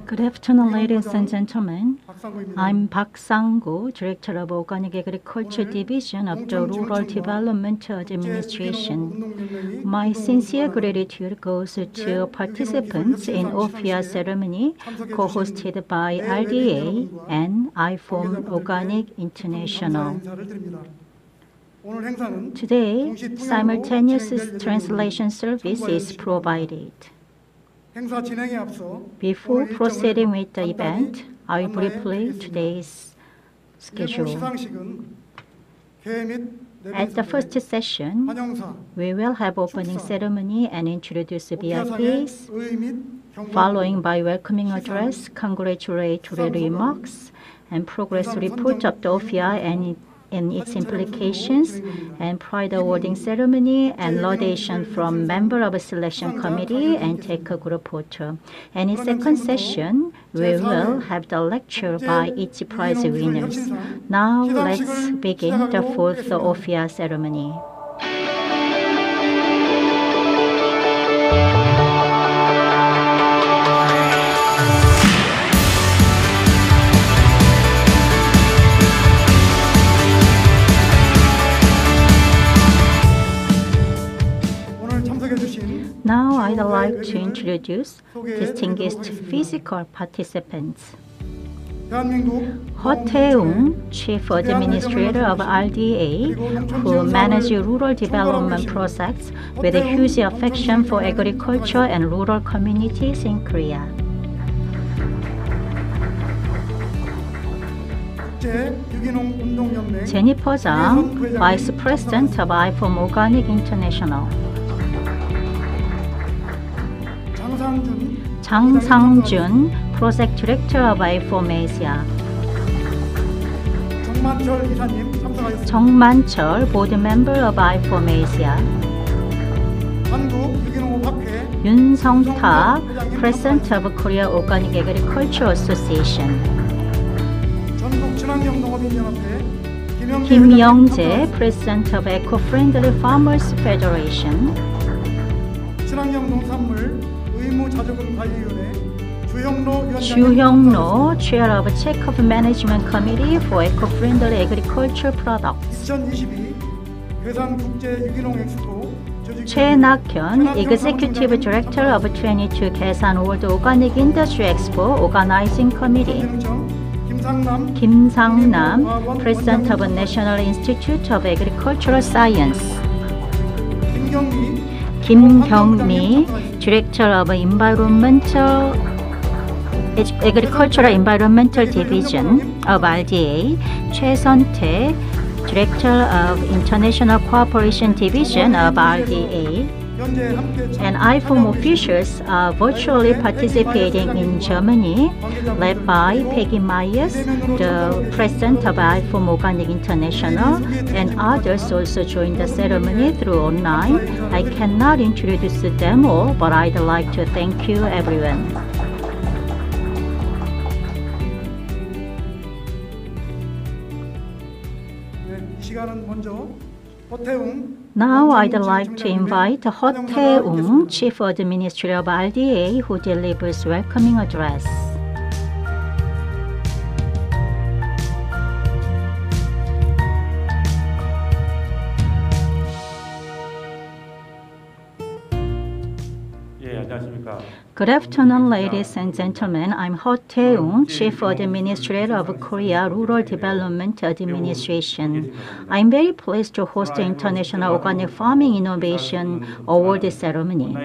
Good afternoon, ladies and gentlemen. I'm Park Sang-gu, Director of Organic Agriculture Division of the Rural Development Administration. My sincere gratitude goes to participants in OFIA ceremony co-hosted by RDA and IFOAM Organic International. Today, simultaneous translation service is provided. Before proceeding with the event, I will briefly today's schedule. At the first session, we will have opening ceremony and introduce VIPs, following by welcoming address, congratulatory remarks, and progress report of the OFIA and its implications, and pride awarding ceremony and laudation from member of a selection committee and take a group photo. And in second session, we will have the lecture by each prize winners. Now let's begin the fourth OFIA ceremony. Now I'd like to introduce distinguished physical participants. Ho Tae-ung, Chief Administrator of RDA, who manages rural development projects with a huge affection for agriculture and rural communities in Korea. Jennifer Jang, Vice President of IFOAM Organic International. Jang Sang-jun, Project Director of IFOAM Asia. Jung Man-chul, Board Member of IFOAM Asia. Yoon Sung-ta, President of Korea Organic Agriculture Association. Kim Young-jae, President of Eco-Friendly Farmers Federation. Chu Hyung-no, Chair of Check-up Management Committee for Eco-Friendly Agriculture Products. Choi Nak-hyun, Executive Director of 22 Kaesang World Organic Industry Expo Organizing Committee. Kim Sang-nam, President of National Institute of Agricultural Science. Kim Kyung-mi, Director of Agricultural Environmental Division of RDA, Choi Sun-tae, Director of International Cooperation Division of RDA, and IFOAM officials are virtually participating in Germany, led by Peggy Myers, the President of IFOAM Organic International, and others also joined the ceremony through online. I cannot introduce them all, but I'd like to thank you everyone. Now I'd like to invite Ho Tae-ung, Chief Administrator of RDA, who delivers welcoming address. Good afternoon, ladies and gentlemen. I'm Ho Tae-ung, Chief Administrator of Korea Rural Development Administration. I'm very pleased to host the International Organic Farming Innovation Award ceremony.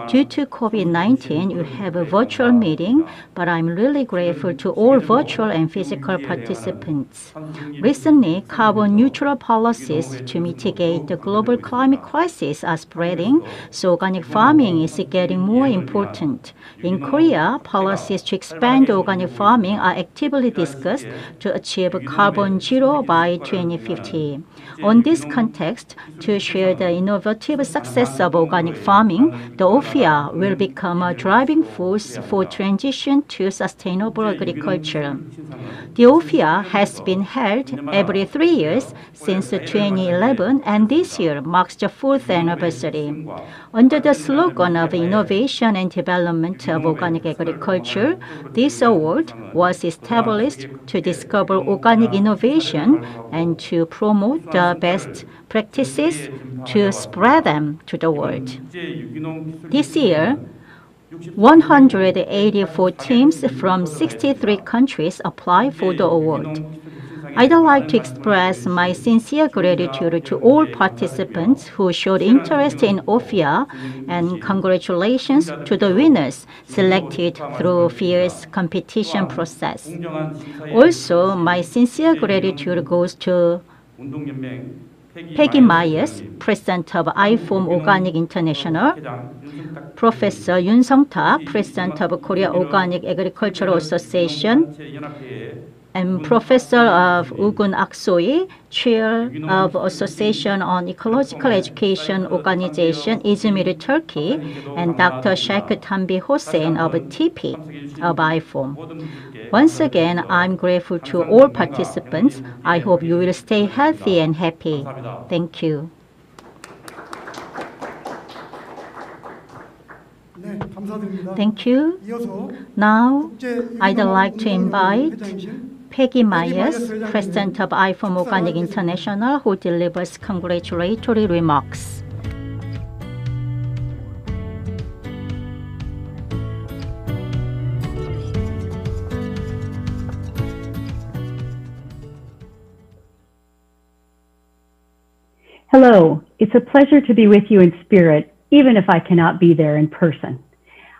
Due to COVID-19, we have a virtual meeting, but I'm really grateful to all virtual and physical participants. Recently, carbon-neutral policies to mitigate the global climate crisis are spreading, so organic farming is getting more important. context, in Korea, policies to expand organic farming are actively discussed to achieve carbon zero by 2050. On this context, to share the innovative success of organic farming, the OFIA will become a driving force for transition to sustainable agriculture. The OFIA has been held every 3 years since 2011, and this year marks the 4th anniversary. Under the slogan of innovation and development of organic agriculture, this award was established to discover organic innovation and to promote the best practices to spread them to the world. This year, 184 teams from 63 countries apply for the award. I'd like to express my sincere gratitude to all participants who showed interest in OFIA, and congratulations to the winners selected through fierce competition process. Also, my sincere gratitude goes to Peggy Myers, President of IFOAM Organic International, Professor Yun Sung-ta, President of Korea Organic Agricultural Association, and Professor of Ugun Aksoi, Chair of Association on Ecological Education Organization, Izmir, Turkey, and Dr. Sheikh Tanbi Hossein of TP of IFOAM. Once again, I'm grateful to all participants. I hope you will stay healthy and happy. Thank you. Thank you. Now, I'd like to invite Peggy Myers, President of IFOAM Organic International, who delivers congratulatory remarks. Hello, it's a pleasure to be with you in spirit, even if I cannot be there in person.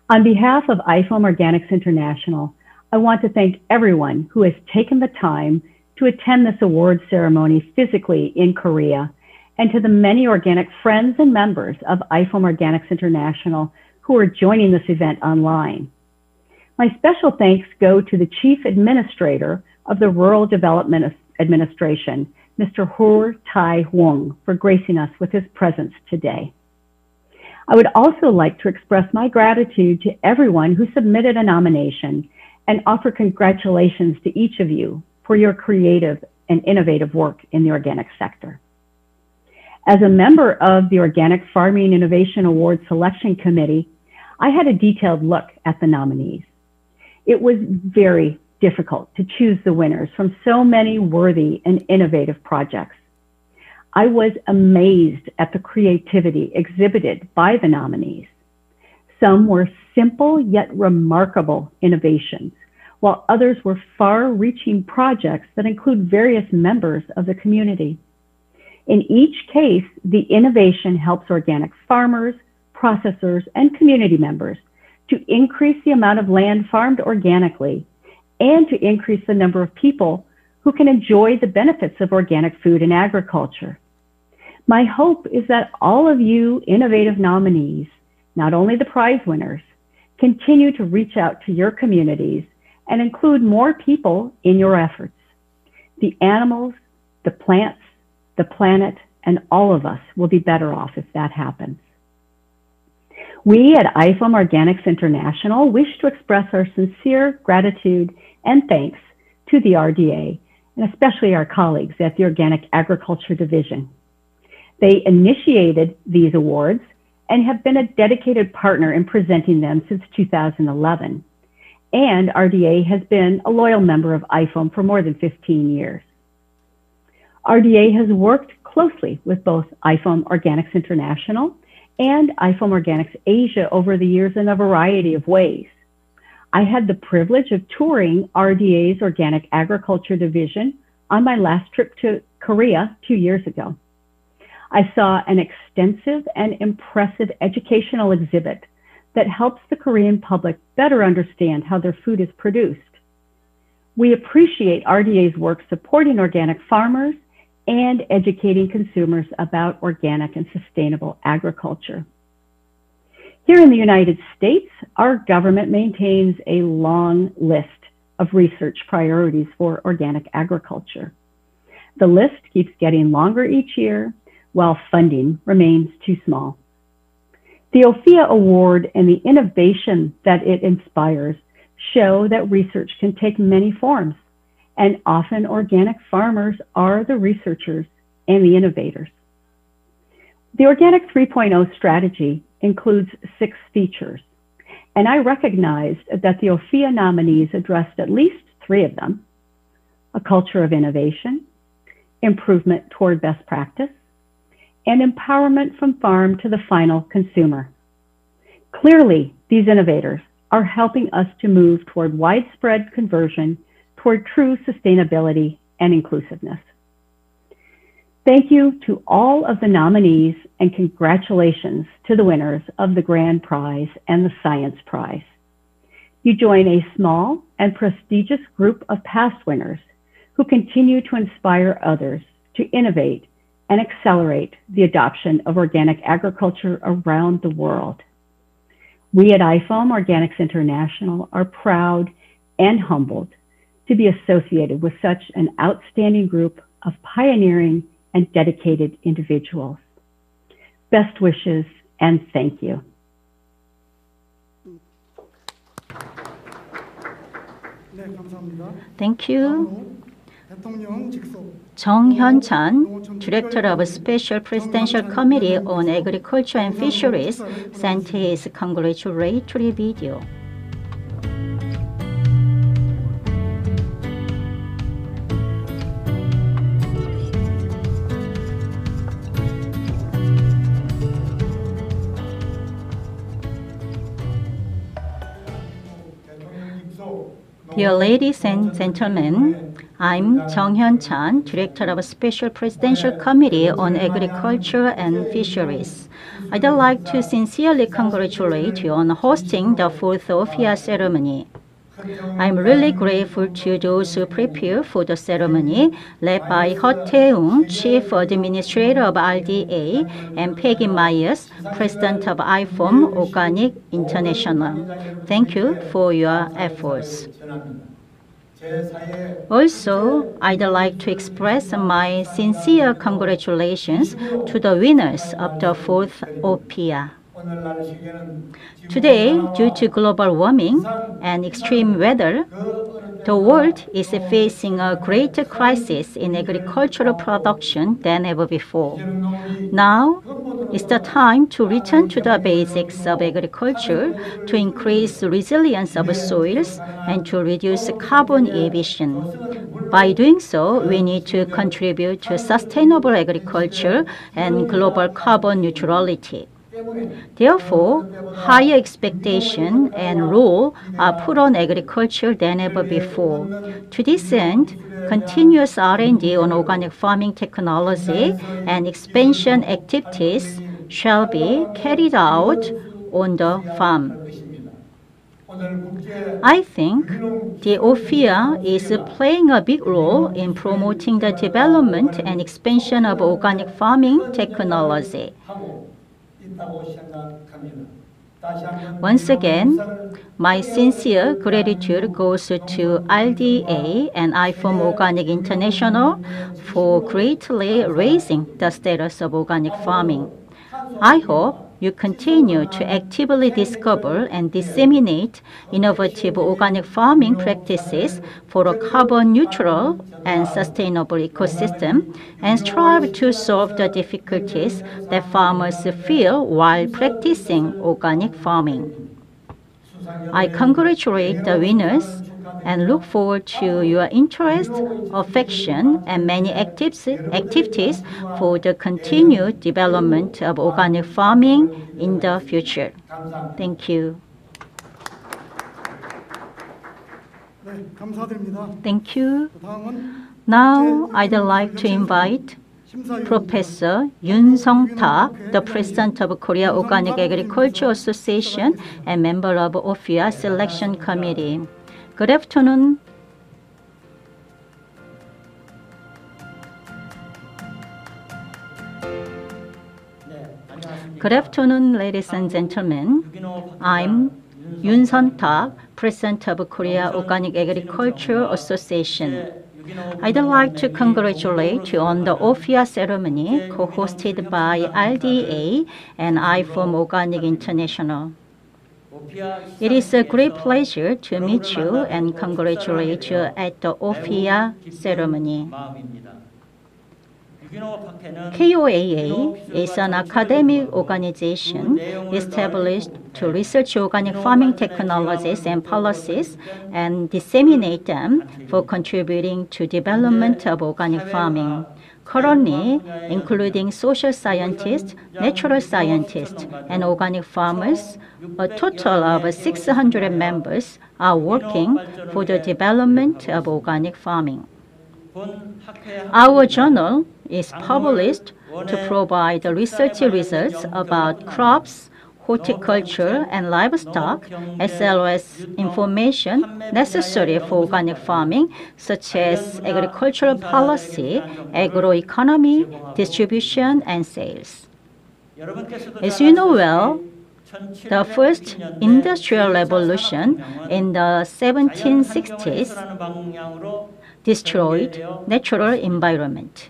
On behalf of IFOAM Organics International, I want to thank everyone who has taken the time to attend this award ceremony physically in Korea, and to the many organic friends and members of IFOAM Organics International who are joining this event online. My special thanks go to the Chief Administrator of the Rural Development Administration, Mr. Hur Tai Wong, for gracing us with his presence today. I would also like to express my gratitude to everyone who submitted a nomination and offer congratulations to each of you for your creative and innovative work in the organic sector. As a member of the Organic Farming Innovation Award Selection Committee, I had a detailed look at the nominees. It was very difficult to choose the winners from so many worthy and innovative projects. I was amazed at the creativity exhibited by the nominees. Some were simple yet remarkable innovations, while others were far-reaching projects that include various members of the community. In each case, the innovation helps organic farmers, processors, and community members to increase the amount of land farmed organically and to increase the number of people who can enjoy the benefits of organic food and agriculture. My hope is that all of you innovative nominees, not only the prize winners, continue to reach out to your communities and include more people in your efforts. The animals, the plants, the planet, and all of us will be better off if that happens. We at IFOAM Organics International wish to express our sincere gratitude and thanks to the RDA, and especially our colleagues at the Organic Agriculture Division. They initiated these awards and have been a dedicated partner in presenting them since 2011. And RDA has been a loyal member of IFOAM for more than 15 years. RDA has worked closely with both IFOAM Organics International and IFOAM Organics Asia over the years in a variety of ways. I had the privilege of touring RDA's Organic Agriculture Division on my last trip to Korea 2 years ago. I saw an extensive and impressive educational exhibit that helps the Korean public better understand how their food is produced. We appreciate RDA's work supporting organic farmers and educating consumers about organic and sustainable agriculture. Here in the United States, our government maintains a long list of research priorities for organic agriculture. The list keeps getting longer each year, while funding remains too small. The OFIA award and the innovation that it inspires show that research can take many forms, and often organic farmers are the researchers and the innovators. The Organic 3.0 strategy includes 6 features, and I recognized that the OFIA nominees addressed at least 3 of them: a culture of innovation, improvement toward best practice, and empowerment from farm to the final consumer. Clearly, these innovators are helping us to move toward widespread conversion toward true sustainability and inclusiveness. Thank you to all of the nominees, and congratulations to the winners of the Grand Prize and the Science Prize. You join a small and prestigious group of past winners who continue to inspire others to innovate and accelerate the adoption of organic agriculture around the world. We at IFOAM Organics International are proud and humbled to be associated with such an outstanding group of pioneering and dedicated individuals. Best wishes and thank you. Thank you. 정현찬, Director of Special Presidential Committee on Agriculture and Fisheries, sent his congratulatory video. Dear ladies and gentlemen, I'm Jung-Hyun Chan, Director of Special Presidential Committee on Agriculture and Fisheries. I'd like to sincerely congratulate you on hosting the 4th OFIA ceremony. I'm really grateful to those who prepare for the ceremony, led by He Tae-woong, Chief Administrator of RDA, and Peggy Myers, President of IFOAM Organic International. Thank you for your efforts. Also, I'd like to express my sincere congratulations to the winners of the 4th OFIA. Today, due to global warming and extreme weather, the world is facing a greater crisis in agricultural production than ever before. Now is the time to return to the basics of agriculture to increase resilience of soils and to reduce carbon emission. By doing so, we need to contribute to sustainable agriculture and global carbon neutrality. Therefore, higher expectation and rule are put on agriculture than ever before. To this end, continuous R&D on organic farming technology and expansion activities shall be carried out on the farm. I think the OFIA is playing a big role in promoting the development and expansion of organic farming technology. Once again, my sincere gratitude goes to RDA and IFOAM Organic International for greatly raising the status of organic farming. I hope you continue to actively discover and disseminate innovative organic farming practices for a carbon neutral and sustainable ecosystem, and strive to solve the difficulties that farmers feel while practicing organic farming. I congratulate the winners and look forward to your interest, affection, and many activities for the continued development of organic farming in the future. Thank you. Thank you. Now I'd like to invite Professor Yoon Sung-ta, the President of Korea Organic Agriculture Association and member of OFIA Selection Committee. Good afternoon. Good afternoon, ladies and gentlemen. I'm Yoon Sun-tak, President of Korea Organic Agriculture Association. I'd like to congratulate you on the OFIA ceremony co-hosted by RDA and IFOAM Organic International. It is a great pleasure to meet you and congratulate you at the OFIA ceremony. KOAA is an academic organization established to research organic farming technologies and policies and disseminate them for contributing to development of organic farming. Currently, including social scientists, natural scientists, and organic farmers, a total of 600 members are working for the development of organic farming. Our journal is published to provide research results about crops, horticulture, and livestock, as well as information necessary for organic farming, such as agricultural policy, agroeconomy, distribution, and sales. As you know well, the first industrial revolution in the 1760s destroyed natural environment.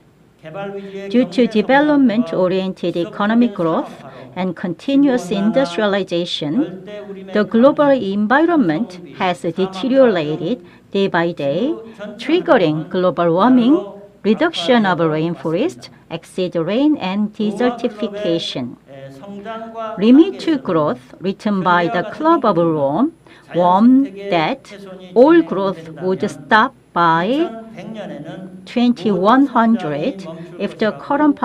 Due to development-oriented economic growth and continuous industrialization, the global environment has deteriorated day by day, triggering global warming, reduction of rainforest, acid rain, and desertification. Limit to Growth, written by the Club of Rome, warned that all growth would stop by 2100 if the current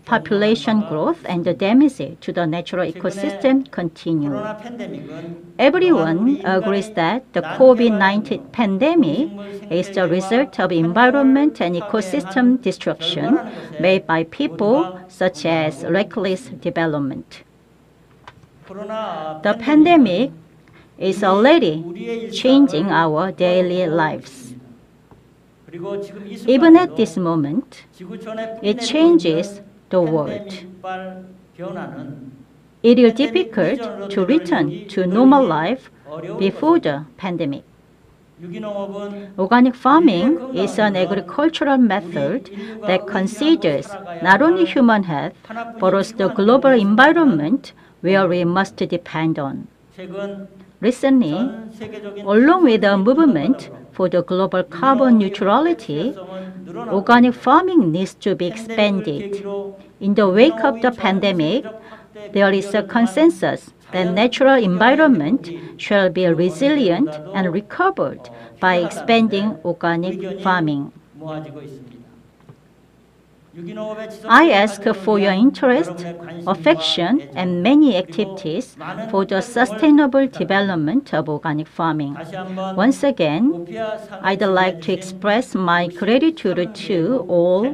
population growth and the damage to the natural ecosystem continue. Everyone agrees that the COVID-19 pandemic is the result of environment and ecosystem destruction made by people, such as reckless development. The pandemic is already changing our daily lives. Even at this moment, it changes the world. It is difficult to return to normal life before the pandemic. Organic farming is an agricultural method that considers not only human health, but also the global environment where we must depend on. Recently, along with the movement for the global carbon neutrality, organic farming needs to be expanded. In the wake of the pandemic, there is a consensus that natural environment shall be resilient and recovered by expanding organic farming. I ask for your interest, affection, and many activities for the sustainable development of organic farming. Once again, I'd like to express my gratitude to all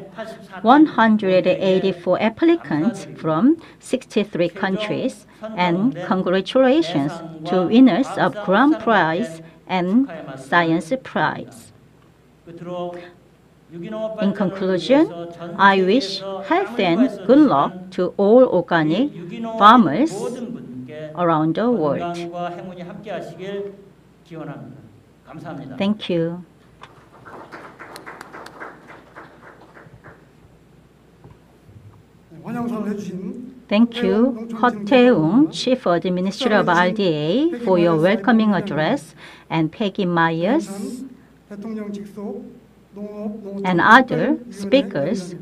184 applicants from 63 countries, and congratulations to winners of Grand Prize and Science Prize. In conclusion, I wish health and good luck to all organic farmers around the world. Thank you. Thank you, 허태웅, Chief Administrator of RDA, for your welcoming address, and Peggy Myers and other speakers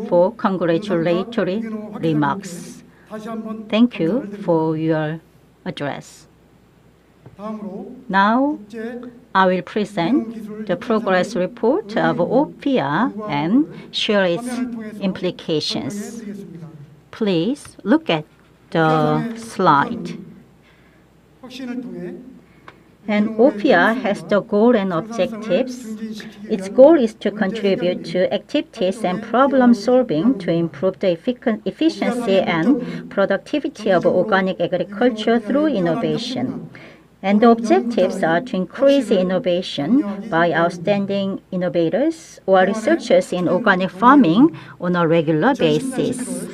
for congratulatory remarks. Thank you for your address. Now, I will present the progress report of OFIA and share its implications. Please look at the slide. And OFIA has the goal and objectives. Its goal is to contribute to activities and problem solving to improve the efficiency and productivity of organic agriculture through innovation. And the objectives are to increase innovation by outstanding innovators or researchers in organic farming on a regular basis.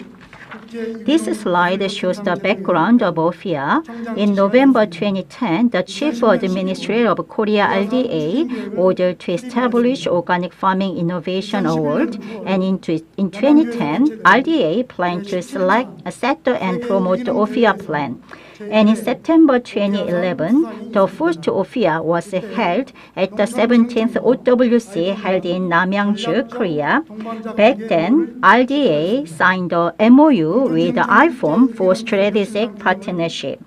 This slide shows the background of OFIA. In November 2010, the Chief Administrator of Korea RDA ordered to establish Organic Farming Innovation Award, and in 2010, RDA planned to set and promote the OFIA plan. And in September 2011, the first OFIA was held at the 17th OWC held in Namyangju, Korea. Back then, RDA signed a MOU with IFOAM for strategic partnership.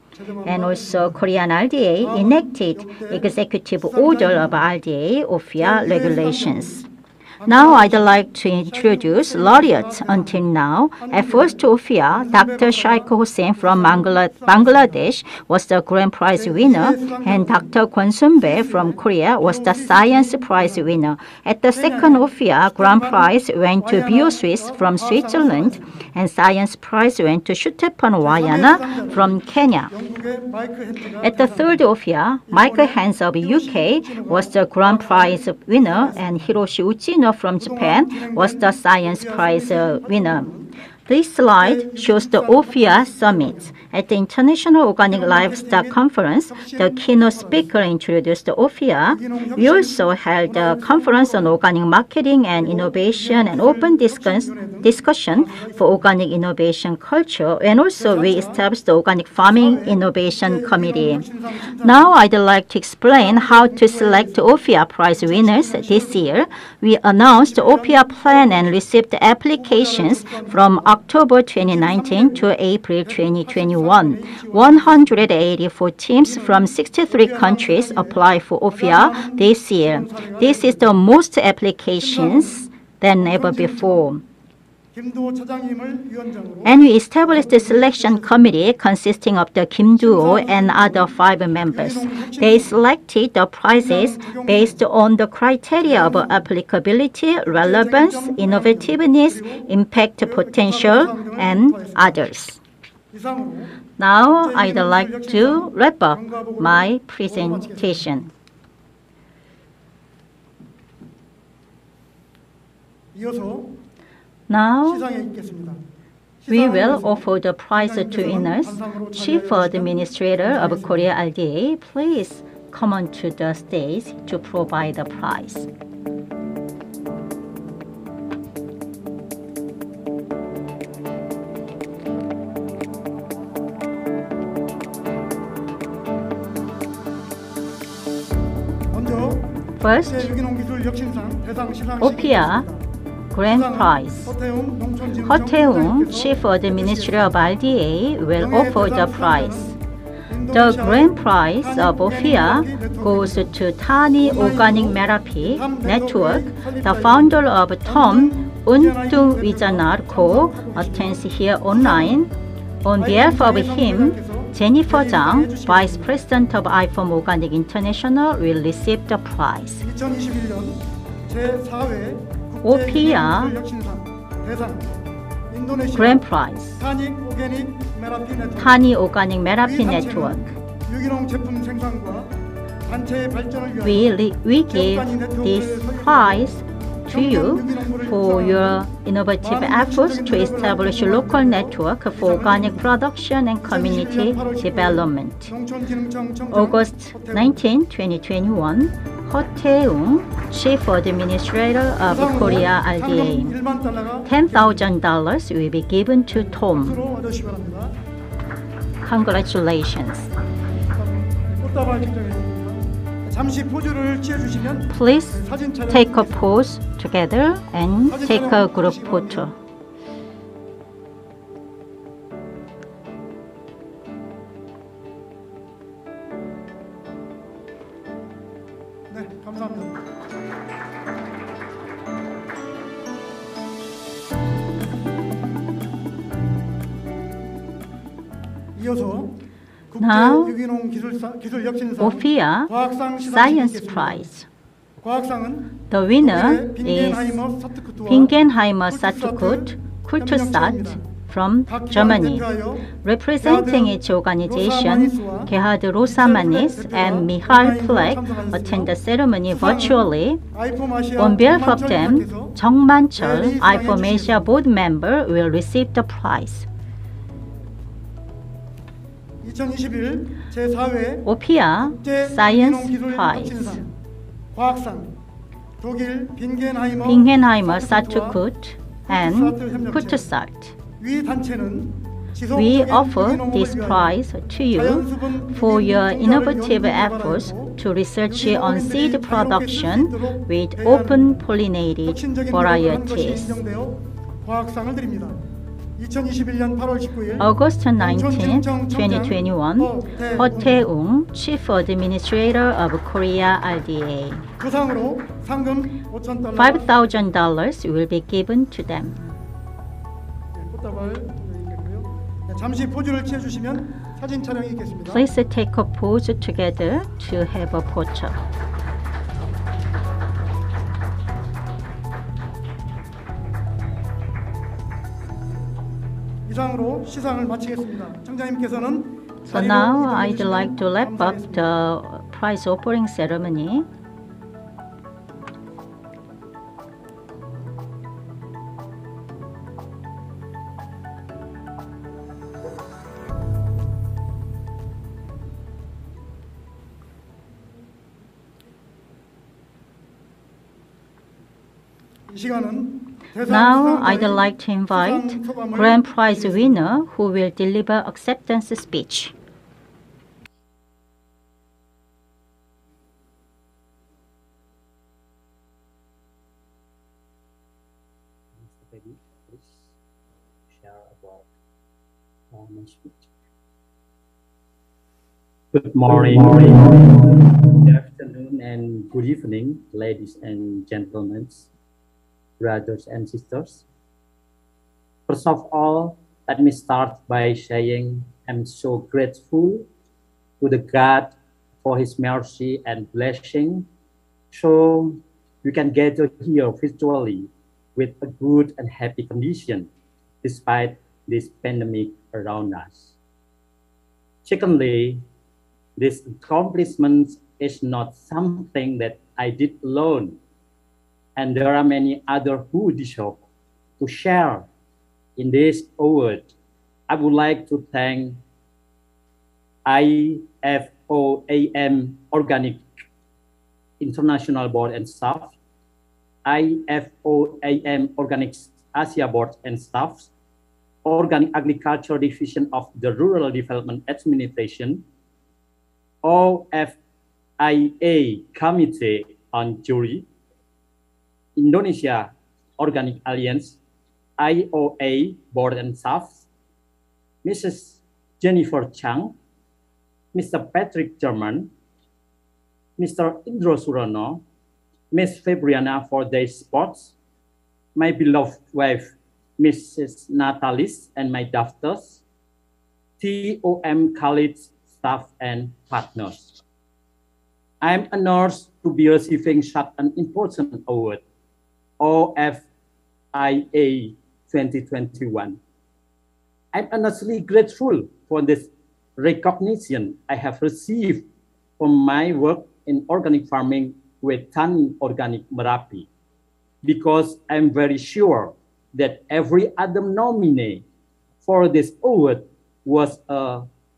And also, Korean RDA enacted Executive Order of RDA OFIA regulations. Now I'd like to introduce laureates until now. At first OFIA, Dr. Shaikh Hossain from Bangladesh was the grand prize winner, and Dr. Kwon Sun-bae from Korea was the science prize winner. At the second OFIA, grand prize went to BioSwiss from Switzerland, and science prize went to Shutepan Wayana from Kenya. At the third OFIA, Michael Hans of UK was the grand prize winner, and Hiroshi Uchino from Japan was the science prize winner. This slide shows the OFIA summit. At the International Organic Livestock Conference, the keynote speaker introduced the OFIA. We also held a conference on organic marketing and innovation and open discussion for organic innovation culture, and also we established the Organic Farming Innovation Committee. Now I'd like to explain how to select OFIA prize winners this year. We announced the OFIA plan and received applications from October 2019 to April 2021. 184 teams from 63 countries applied for OFIA this year. This is the most applications than ever before. And we established the selection committee consisting of the Kim Do-oh and other 5 members. They selected the prizes based on the criteria of applicability, relevance, innovativeness, impact potential, and others. Now I'd like to wrap up my presentation. Now we will offer the prize to winners. Chief Administrator of Korea RDA, please come onto the stage to provide the prize. First, OFIA Grand Prize. Ho-tae-woong, Chief Administrator of RDA, will offer the prize. The grand prize of OFIA goes to Tani Organic Therapy Network. The founder of TOM, Untung Wijanar Co, attends here online. On behalf of him, Jennifer Jang, Vice President of IFOAM Organic International, will receive the prize. OFIA Grand Prize, Tani Organic Therapy Network. We give this prize to you for your innovative efforts to establish a local network for organic production and community development. August 19, 2021, Ho-tae-woong, Chief Administrator of Korea RDA. $10,000 will be given to Tom. Congratulations. Please take a pose together and take a group photo. 네, 감사합니다. 이어서 Now, OFIA Science Prize. The winner is Bingenheimer Satukut Kultursat from Germany. Representing its organization, Gerhard Rosamanis and Michal Plek attend the ceremony virtually. On behalf of them, Jung Man-chul, IFOAM Asia board member, will receive the prize. 2021 제4회 OFIA 국제 Science 기술 Prize. 혁신상, 과학상, 독일 빈겐하이머 Bingenheimer 사투쿠트와 Satukut and 협력체. Kutusart. 위 단체는 We 지속적인 offer 유기농업을 this 위하여 prize to you 자연수분 for 유기농 your 종자를 innovative 연구 efforts 개발하였고 to research 유기농 on 어민들이 seed 자유롭게 쓸수 production 있도록 with 대한 open pollinated 혁신적인 노력을 한 것이 varieties. 인정되어 과학상을 드립니다. 2021년 8월 19일 August 19, 2021, 허태웅, Chief Administrator of Korea RDA. 부상으로 상금 $5,000 $5,000 will be given to them. 꽃다발 드리겠고요. 잠시 포즈를 취해 주시면 사진 촬영이 있겠습니다. Please take a pose together to have a photo. 이상으로 시상을 마치겠습니다. 청장님께서는 So now I'd like to wrap up the prize offering ceremony. 이 시간은 Now I'd like to invite Grand Prize winner who will deliver acceptance speech. Please share about my speech. Good morning, good afternoon, and good evening, ladies and gentlemen, brothers and sisters. First of all, let me start by saying I'm so grateful to the God for His mercy and blessing, so we can gather here virtually with a good and happy condition despite this pandemic around us. Secondly, this accomplishment is not something that I did alone, and there are many others who deserve to share in this award. I would like to thank IFOAM Organic International Board and Staff, IFOAM Organic Asia Board and Staff, Organic Agriculture Division of the Rural Development Administration, OFIA Committee on Jury, Indonesia Organic Alliance, IOA Board and Staff, Mrs. Jennifer Chang, Mr. Patrick German, Mr. Indro Surono, Ms. Febriana for their sports, my beloved wife, Mrs. Natalis, and my daughters, TOM colleagues, staff, and partners. I am honored to be receiving such an important award, OFIA 2021. I'm honestly grateful for this recognition I have received for my work in organic farming with Tani Organic Merapi, because I'm very sure that every other nominee for this award was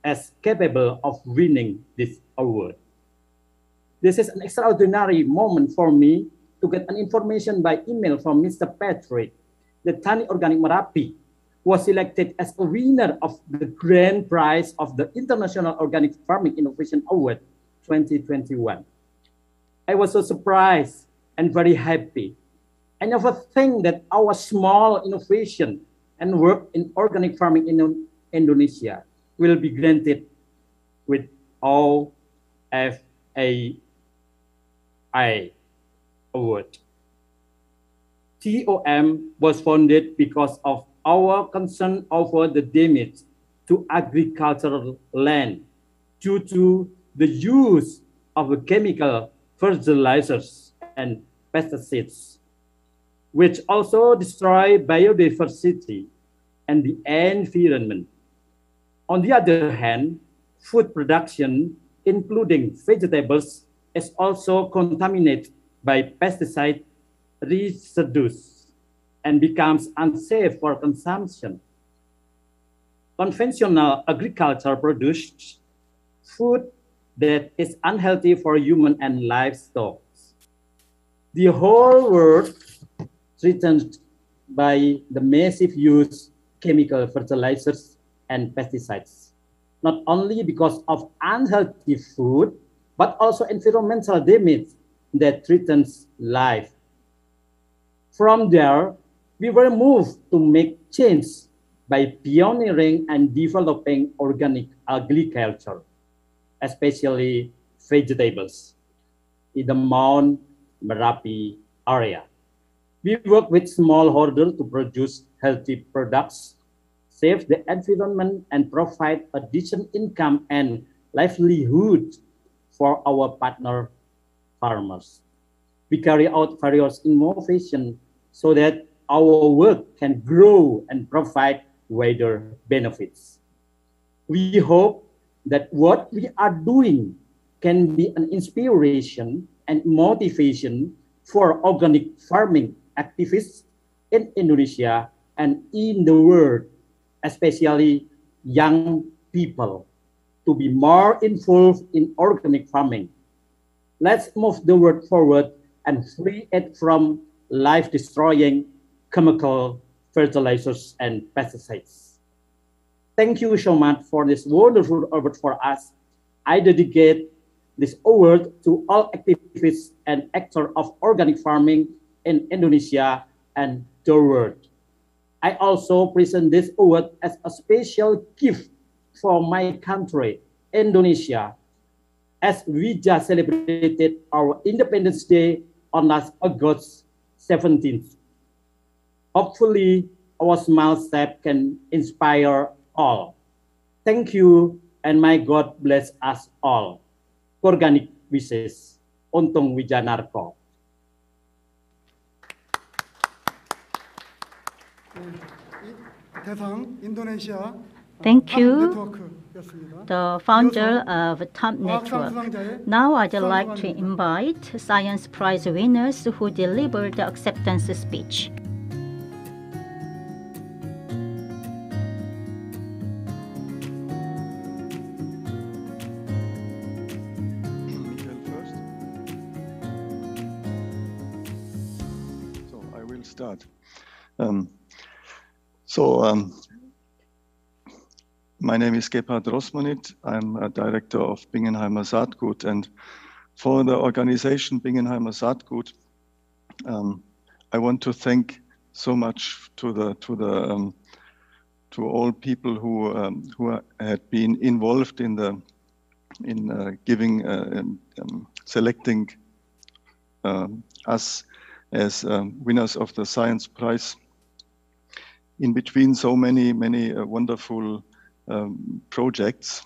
as capable of winning this award. This is an extraordinary moment for me to get an information by email from Mr. Patrick that Tani Organic Merapi was selected as a winner of the grand prize of the International Organic Farming Innovation Award 2021. I was so surprised and very happy. I never think that our small innovation and work in organic farming in Indonesia will be granted with OFAI award. TOM was founded because of our concern over the damage to agricultural land due to the use of chemical fertilizers and pesticides, which also destroy biodiversity and the environment. On the other hand, food production, including vegetables, is also contaminated by pesticide residues and becomes unsafe for consumption. conventional agriculture produces food that is unhealthy for human and livestock. The whole world threatened by the massive use chemical fertilizers and pesticides, not only because of unhealthy food, but also environmental damage that threatens life. From there, we were moved to make change by pioneering and developing organic agriculture, especially vegetables, in the Mount Merapi area. We work with smallholders to produce healthy products, save the environment, and provide a decent income and livelihood for our partner farmers. We carry out various innovations so that our work can grow and provide wider benefits. We hope that what we are doing can be an inspiration and motivation for organic farming activists in Indonesia and in the world, especially young people, to be more involved in organic farming. Let's move the world forward and free it from life-destroying chemical fertilizers and pesticides. Thank you so much for this wonderful award for us. I dedicate this award to all activists and actors of organic farming in Indonesia and the world. I also present this award as a special gift for my country, Indonesia, as we just celebrated our Independence Day on last August 17th. Hopefully, our small step can inspire all. Thank you, and may God bless us all. Organic wishes. Untung Wijanarko. 대상 인도네시아 Thank 탑 you, 네트워크였습니다. the founder of Top Network. Now I'd like to invite Science Prize winners who delivered the acceptance speech. First. So I will start. My name is Gebhard Rosmanit. I'm a director of Bingenheimer Saatgut, and for the organization Bingenheimer Saatgut, I want to thank so much to all people who had been involved in selecting us as winners of the Science Prize. In between so many wonderful projects,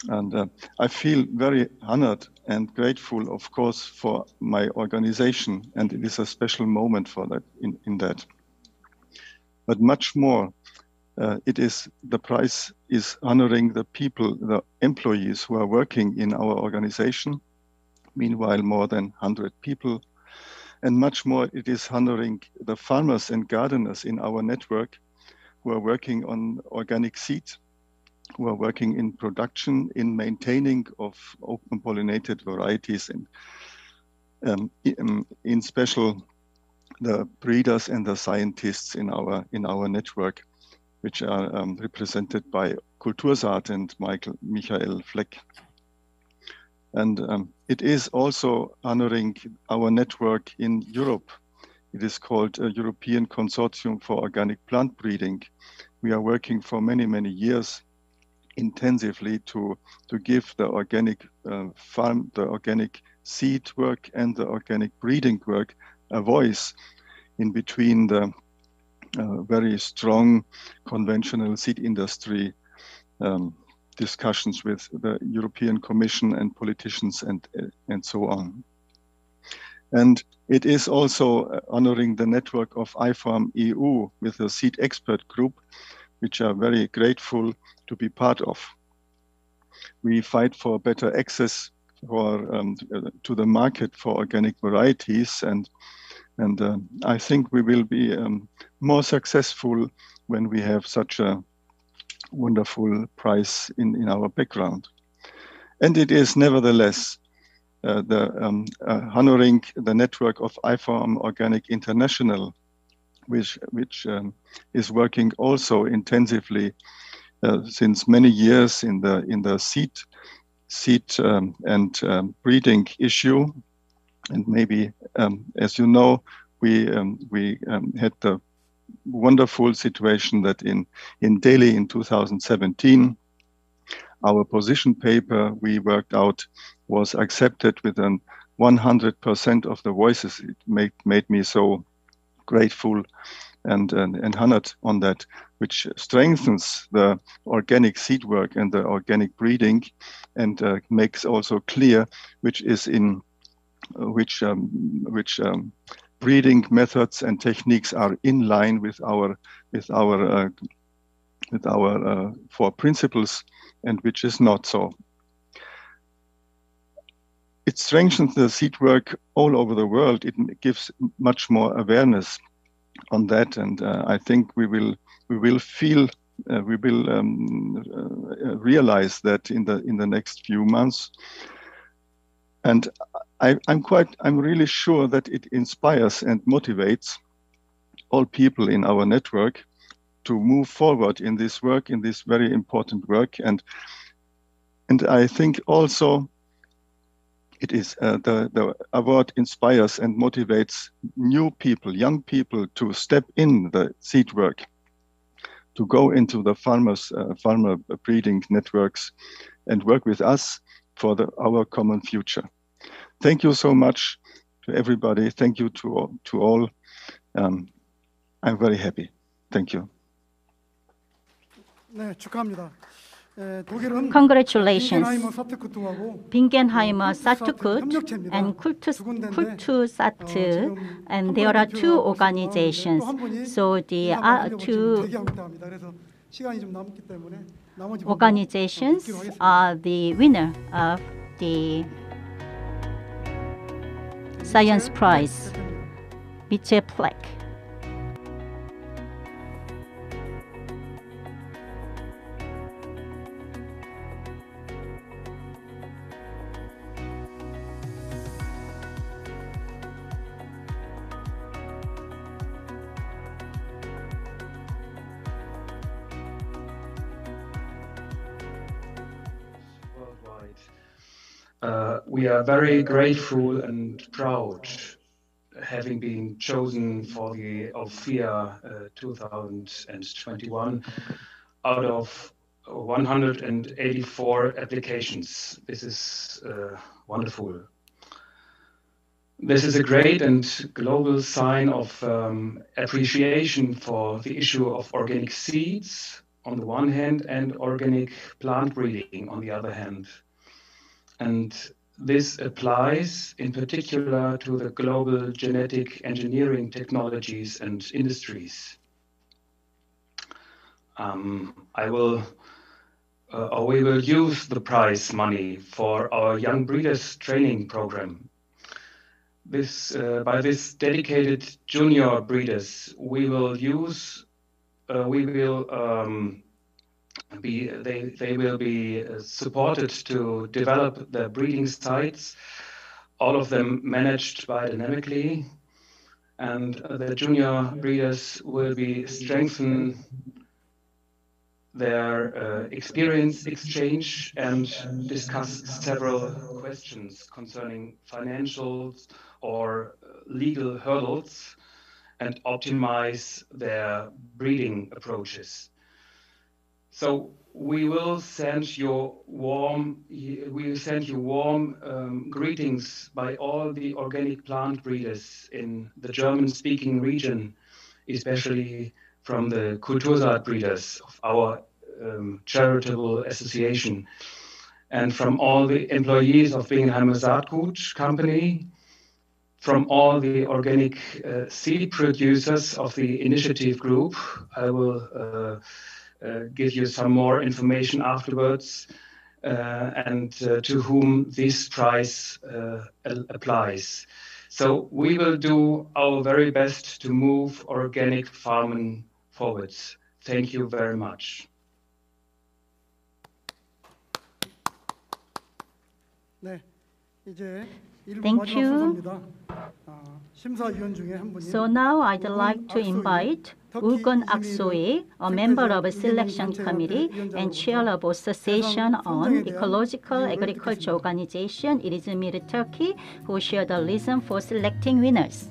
and I feel very honored and grateful, of course, for my organization, and it is a special moment for that. In that, but much more, the prize is honoring the people, the employees who are working in our organization. Meanwhile, more than 100 people, and much more, it is honoring the farmers and gardeners in our network who are working on organic seed, who are working in production, in maintaining of open pollinated varieties, and in special the breeders and the scientists in our network, which are represented by Kultursaat and Michael Fleck. And it is also honoring our network in Europe. It is called a European Consortium for Organic Plant Breeding. We are working for many years intensively to give the organic farm, the organic seed work and the organic breeding work a voice in between the very strong conventional seed industry discussions with the European Commission and politicians and so on. And it is also honoring the network of IFOAM EU with the seed expert group, which are very grateful to be part of. We fight for better access to the market for organic varieties, and I think we will be more successful when we have such a wonderful prize in our background. And it is nevertheless honoring the network of IFOAM Organic International, which is working also intensively since many years in the seed and breeding issue. And maybe, as you know, we had the wonderful situation that in Delhi in 2017, our position paper we worked out was accepted with 100% of the voices. It made me so grateful and honored on that, which strengthens the organic seed work and the organic breeding, and makes also clear which is in which breeding methods and techniques are in line with our four principles, and which is not so. It strengthens the seed work all over the world. It gives much more awareness on that, and I think we will realize that in the next few months. And I'm really sure that it inspires and motivates all people in our network to move forward in this work, in this very important work. And I think also it is the award inspires and motivates new people, young people, to step in the seed work, to go into the farmer breeding networks and work with us for our common future. Thank you so much to everybody. Thank you to all. I'm very happy. Thank you. 네, 축하합니다. 독일은 Congratulations. 빈겐하이머 사트쿠트하고 Bingenheimer Satukut and Kultusat, and there are two organizations. So the two organizations are the winner of the Science Prize, Mitchell plaque. We are very grateful and proud having been chosen for the OFIA 2021 out of 184 applications. This is wonderful. This is a great and global sign of appreciation for the issue of organic seeds on the one hand and organic plant breeding on the other hand. And this applies in particular to the global genetic engineering technologies and industries. We will use the prize money for our young breeders training program. By this dedicated junior breeders, they will be supported to develop the breeding sites, all of them managed biodynamically, and the junior breeders will be strengthen their experience exchange and discuss several questions concerning financials or legal hurdles and optimize their breeding approaches. So we will send you warm greetings by all the organic plant breeders in the German-speaking region, especially from the Kultursaat breeders of our charitable association, and from all the employees of Bingenheimer Saatgut company, from all the organic seed producers of the initiative group. I will give you some more information afterwards, and to whom this prize applies. So we will do our very best to move organic farming forwards. Thank you very much. 네, 이제 일부 Thank 마지막 you. 순서입니다. 심사위원 중에 한 분인 So now I'd like to invite Ulgun Aksoy, a member of a selection committee and chair of Association on Ecological Agriculture Organization, İzmir, Turkey, who will share the reason for selecting winners.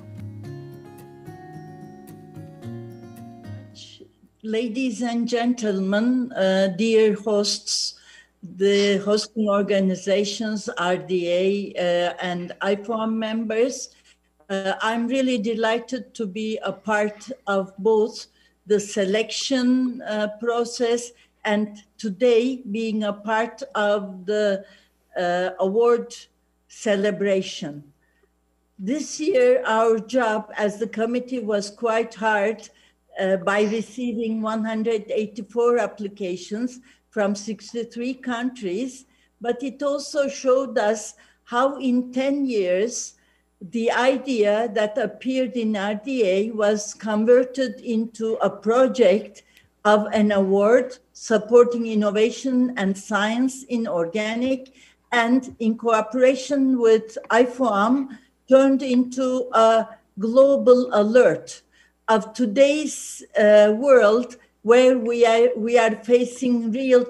Ladies and gentlemen, dear hosts, the hosting organizations, RDA and IFOAM members, I'm really delighted to be a part of both the selection process and today being a part of the award celebration. This year, our job as the committee was quite hard by receiving 184 applications from 63 countries, but it also showed us how in 10 years, the idea that appeared in RDA was converted into a project of an award supporting innovation and science in organic, and in cooperation with IFOAM, turned into a global alert of today's world, where we are facing real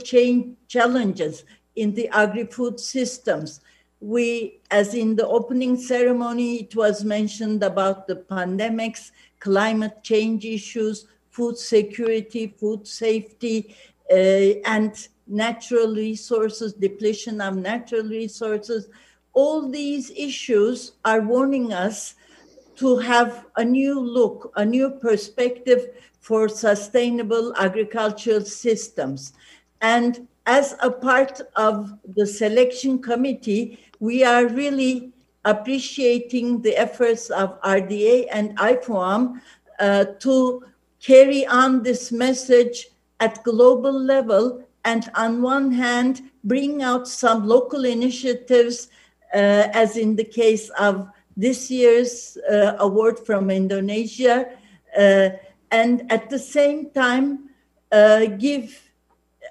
challenges in the agri-food systems. We, as in the opening ceremony, it was mentioned about the pandemics, climate change issues, food security, food safety, and natural resources, depletion of natural resources. All these issues are warning us to have a new look, a new perspective for sustainable agricultural systems. And as a part of the selection committee, we are really appreciating the efforts of RDA and IFOAM to carry on this message at global level, and on one hand, bring out some local initiatives, as in the case of this year's award from Indonesia, and at the same time, give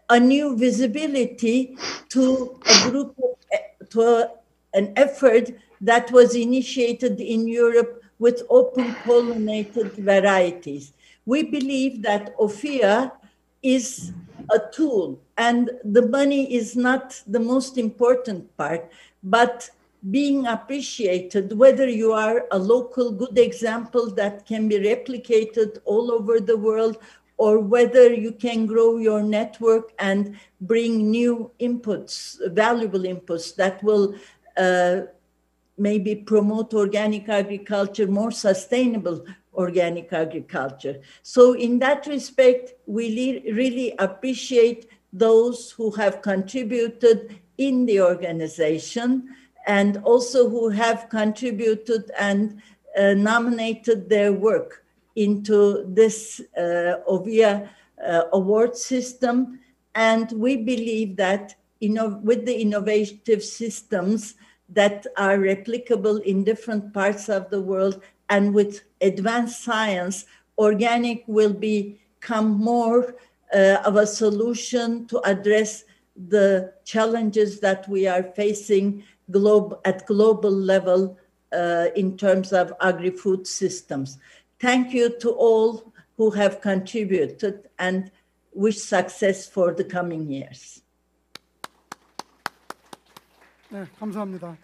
a new visibility to a group, an effort that was initiated in Europe with open pollinated varieties. We believe that OFIA is a tool, and the money is not the most important part, but being appreciated, whether you are a local good example that can be replicated all over the world, or whether you can grow your network and bring new inputs, valuable inputs that will maybe promote organic agriculture, more sustainable organic agriculture. So in that respect, we really appreciate those who have contributed in the organization, and also who have contributed and nominated their work into this OFIA award system. And we believe that with the innovative systems that are replicable in different parts of the world, and with advanced science, organic will become more of a solution to address the challenges that we are facing at global level in terms of agri-food systems. Thank you to all who have contributed, and wish success for the coming years. 네, 감사합니다.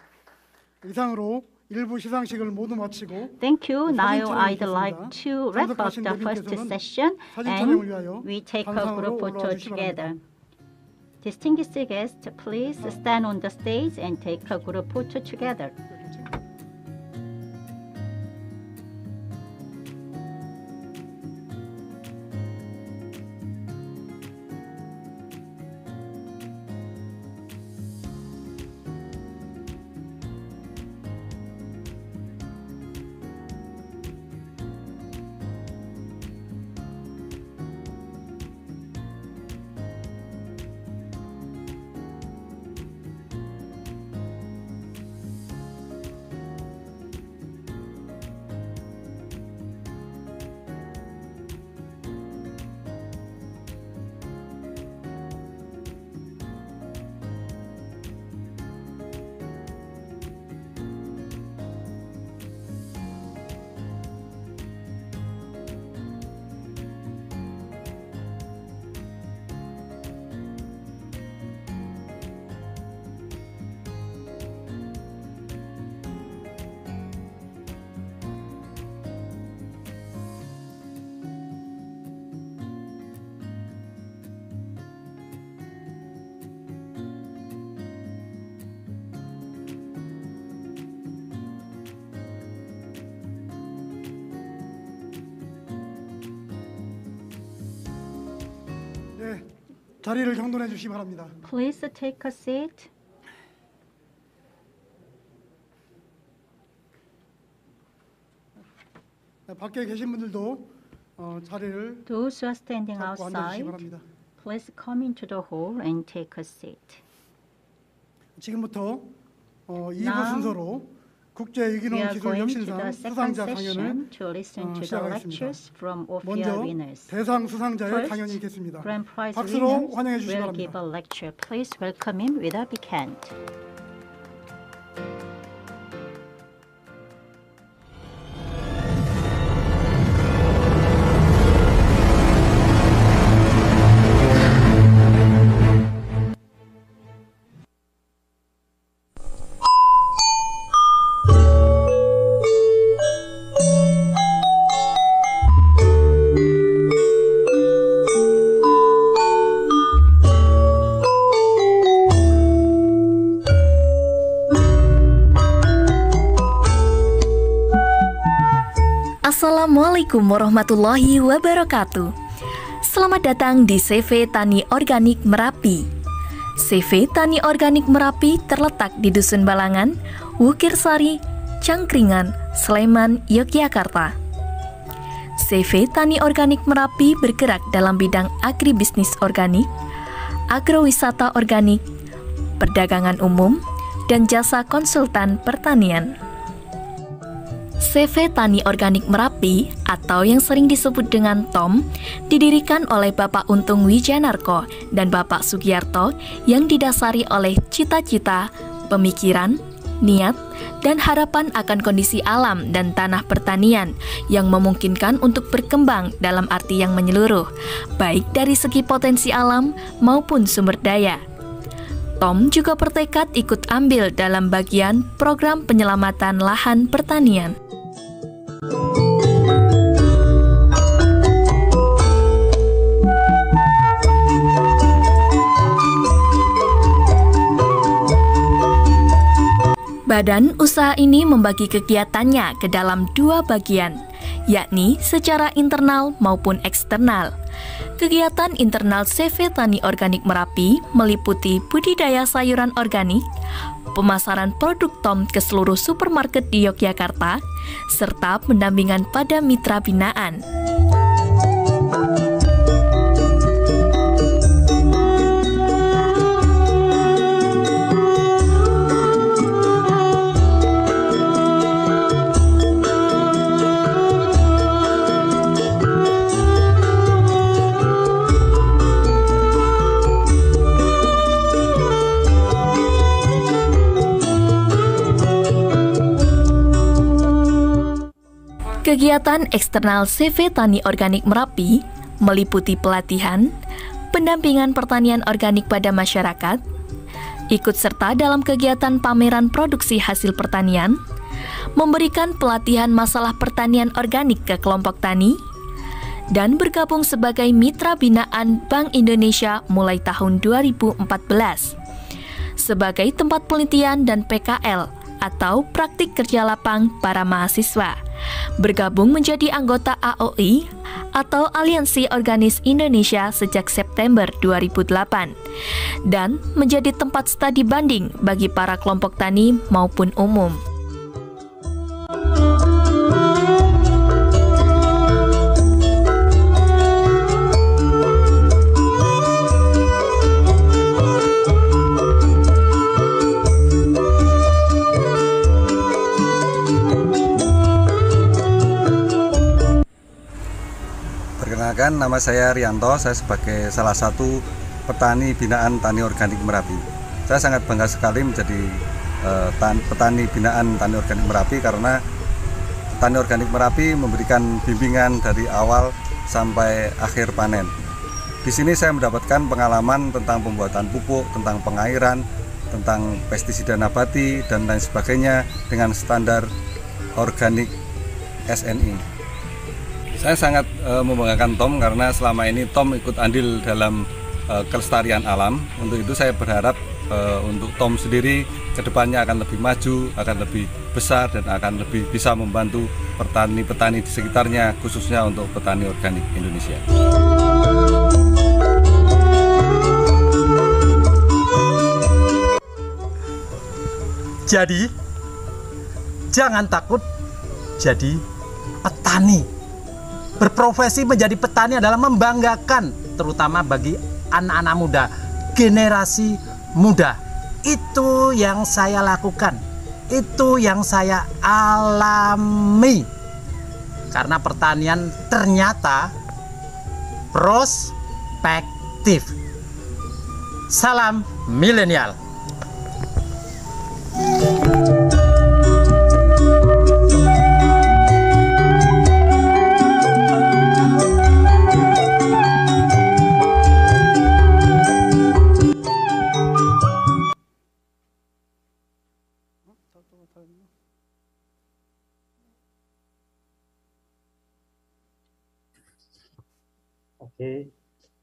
이상으로 일부 시상식을 모두 마치고 Thank you. 사진 Now 촬영이 I'd like 있겠습니다. to wrap up 참석하신 the first 대표님께서는 session, 사진 촬영을 and 위하여 we take a 단상으로 group photo 올라와 주시기 together. 바랍니다. Distinguished guests, please stand on the stage and take a group photo together. 자리를 정돈해 주시기 바랍니다. Please take a seat. 밖에 계신 분들도 자리를 Those who are standing 잡고 앉아주시기 outside, 바랍니다. please come into the hall and take a seat. 지금부터 2부 Now, 순서로 국제 We 유기농 are 기술 going to 혁신상 the second 수상자 session 강연을 to listen to the 시작하겠습니다. lectures from OFIA 먼저 winners. 대상 수상자의 First, 강연이 있겠습니다. Grand prize 박수로 winners 환영해 주시기 will give 바랍니다. a lecture. Please welcome him with a big hand. Assalamualaikum warahmatullahi wabarakatuh. Selamat datang di CV Tani Organik Merapi. CV Tani Organik Merapi terletak di Dusun Balangan, Wukirsari, Cangkringan, Sleman, Yogyakarta. CV Tani Organik Merapi bergerak dalam bidang agribisnis organik, agrowisata organik, perdagangan umum, dan jasa konsultan pertanian. CV Tani Organik Merapi atau yang sering disebut dengan TOM didirikan oleh Bapak Untung Wijanarko dan Bapak Sugiyarto yang didasari oleh cita-cita, pemikiran, niat, dan harapan akan kondisi alam dan tanah pertanian yang memungkinkan untuk berkembang dalam arti yang menyeluruh, baik dari segi potensi alam maupun sumber daya. Tom juga bertekad ikut ambil dalam bagian program penyelamatan lahan pertanian. Badan usaha ini membagi kegiatannya ke dalam dua bagian, yakni secara internal maupun eksternal. Kegiatan internal CV Tani Organik Merapi meliputi budidaya sayuran organik, pemasaran produk TOM ke seluruh supermarket di Yogyakarta, serta pendampingan pada mitra binaan. Kegiatan eksternal CV Tani Organik Merapi meliputi pelatihan, pendampingan pertanian organik pada masyarakat, ikut serta dalam kegiatan pameran produksi hasil pertanian, memberikan pelatihan masalah pertanian organik ke kelompok tani, dan bergabung sebagai mitra binaan Bank Indonesia mulai tahun 2014 sebagai tempat penelitian dan PKL atau praktik kerja lapang para mahasiswa, bergabung menjadi anggota AOI atau Aliansi Organis Indonesia sejak September 2008, dan menjadi tempat studi banding bagi para kelompok tani maupun umum. Perkenalkan, nama saya Rianto, saya sebagai salah satu petani binaan Tani Organik Merapi. Saya sangat bangga sekali menjadi petani binaan Tani Organik Merapi karena Tani Organik Merapi memberikan bimbingan dari awal sampai akhir panen. Di sini saya mendapatkan pengalaman tentang pembuatan pupuk, tentang pengairan, tentang pestisida nabati, dan lain sebagainya dengan standar organik SNI. Saya sangat membanggakan Tom karena selama ini Tom ikut andil dalam kelestarian alam. Untuk itu saya berharap untuk Tom sendiri kedepannya akan lebih maju, akan lebih besar, dan akan lebih bisa membantu petani-petani di sekitarnya, khususnya untuk petani organik Indonesia. Jadi, jangan takut jadi petani. Berprofesi menjadi petani adalah membanggakan, terutama bagi anak-anak muda, generasi muda. Itu yang saya lakukan, itu yang saya alami. Karena pertanian ternyata prospektif. Salam milenial. Okay,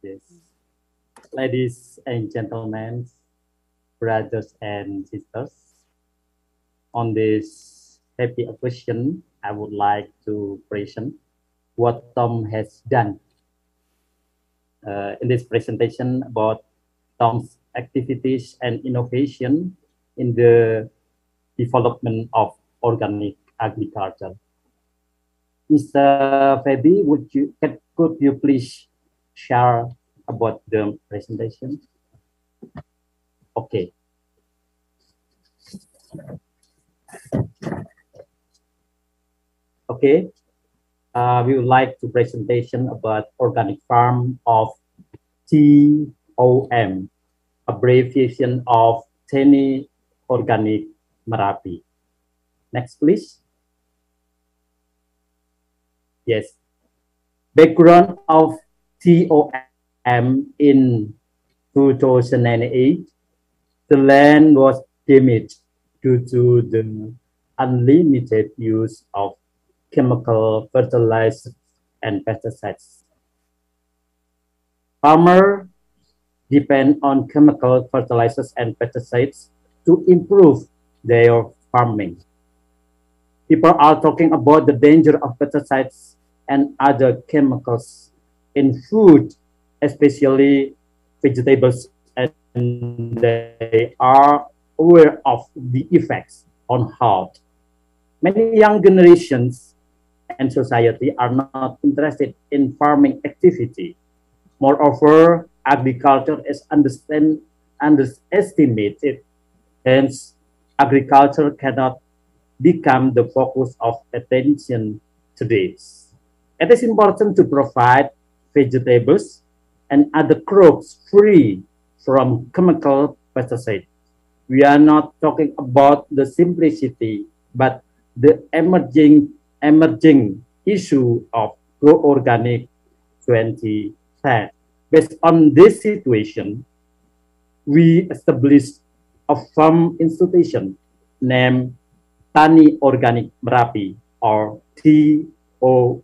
yes. Ladies and gentlemen, brothers and sisters, on this happy occasion, I would like to present what Tom has done in this presentation about Tom's activities and innovation in the development of organic agriculture. Mr. Feby, could you please share about the presentation? Okay. Okay. We would like to presentation about organic farm of TOM, abbreviation of Tani Organic Merapi. Next, please. Yes. Background of TOM in 2008, the land was damaged due to the unlimited use of chemical fertilizers and pesticides. Farmers depend on chemical fertilizers and pesticides to improve their farming. People are talking about the danger of pesticides and other chemicals in food, especially vegetables, and they are aware of the effects on health. Many young generations and society are not interested in farming activity. Moreover, agriculture is underestimated. Hence, agriculture cannot become the focus of attention today. It is important to provide vegetables and other crops free from chemical pesticides. We are not talking about the simplicity, but the emerging issue of Go Organic 2010. Based on this situation, we established a farm institution named Tani Organic Merapi, or TOM.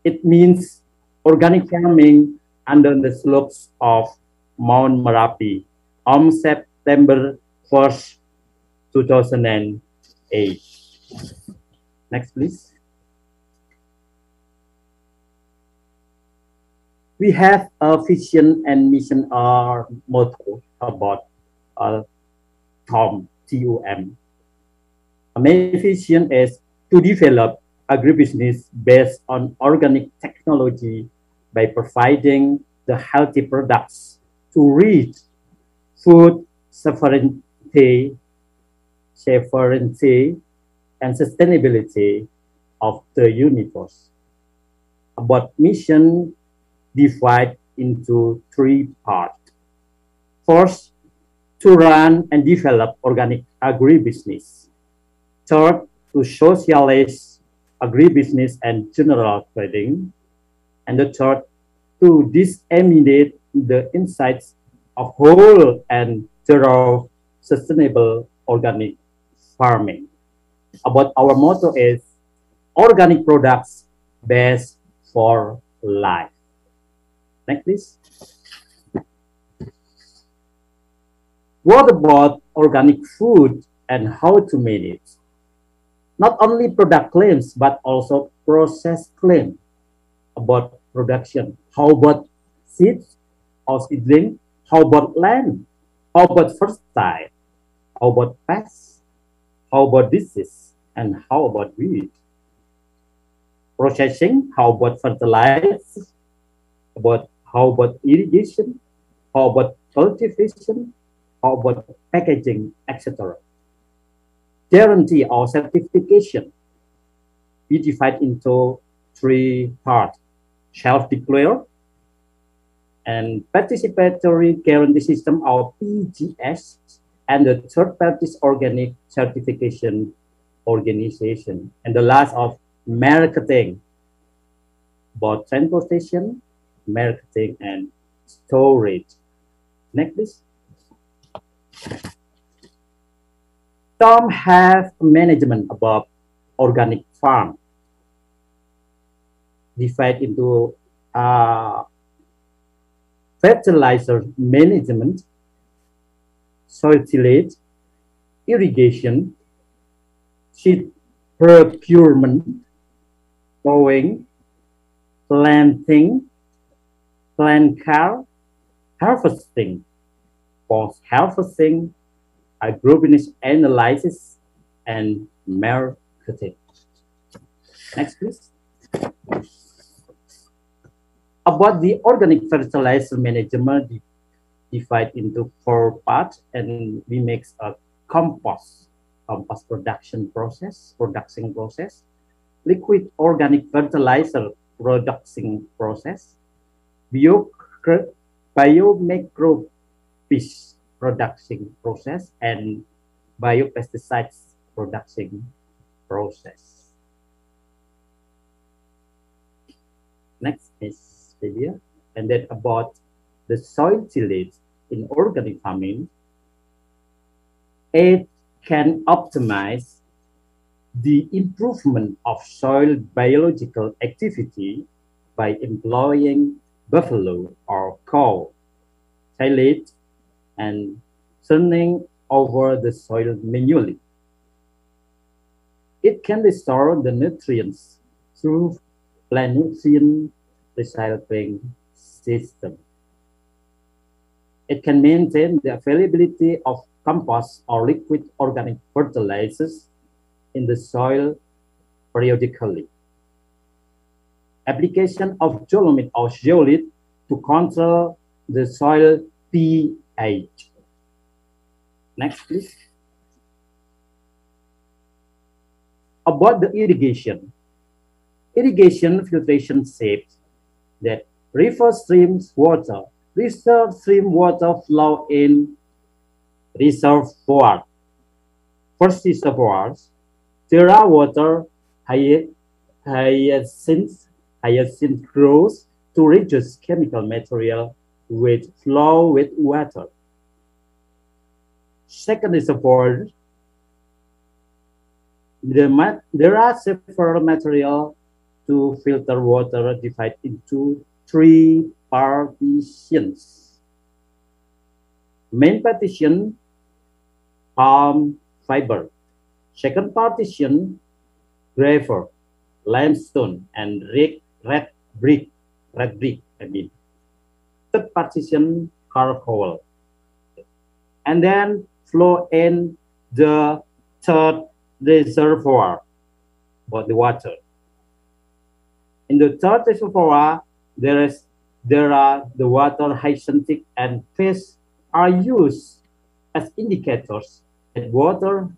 It means organic farming under the slopes of Mount Merapi on September 1st, 2008. Next, please. We have a vision and mission or motto about TOM. Our main vision is to develop agribusiness based on organic technology by providing the healthy products to reach food sovereignty and sustainability of the universe. About mission divided into three parts. First, to run and develop organic agribusiness. Third, to socialize agribusiness and general trading. And the third, to disseminate the insights of whole and thorough sustainable organic farming. About our motto is organic products best for life. Next, please. What about organic food and how to manage? Not only product claims, but also process claims about production. How about seeds or seedling? How about land? How about fertilizer? How How about pests? How about disease? And how about weed? Processing, how about fertilizer? How about irrigation? How about cultivation? How about packaging, etc.? Guarantee or certification. We divide into three parts: self-declare and participatory guarantee system, or PGS, and the third party organic certification organization, and the last of marketing, both transportation, marketing, and storage. Next, please. Tom have management about organic farm, divide into fertilizer management, soil tillage, irrigation, seed procurement, sowing, planting, plant care, harvesting, post-harvesting, agrobusiness analysis, and marketing. Next, please. About the organic fertilizer management, divide into four parts, and we make a compost production process, liquid organic fertilizer production process, biomicrofish production process, and biopesticides production process. Next is video, and then about the soil tillage in organic farming. It can optimize the improvement of soil biological activity by employing buffalo or cow tillage and turning over the soil manually. It can restore the nutrients through plant nutrient recycling system. It can maintain the availability of compost or liquid organic fertilizers in the soil periodically. Application of dolomite or zeolite to control the soil pH. Next, please. About the irrigation. Irrigation filtration shapes that river stream water flow in reservoir. First reservoirs, there are water hyacinth grows to reduce chemical material which flow with water. Second reservoir, there are several materials to filter water divided into three partitions. Main partition, palm fiber. Second partition, gravel, limestone, and red brick. Third partition, charcoal. And then flow in the third reservoir for the water. In the third reservoir, there are the water hyacinth and fish are used as indicators that water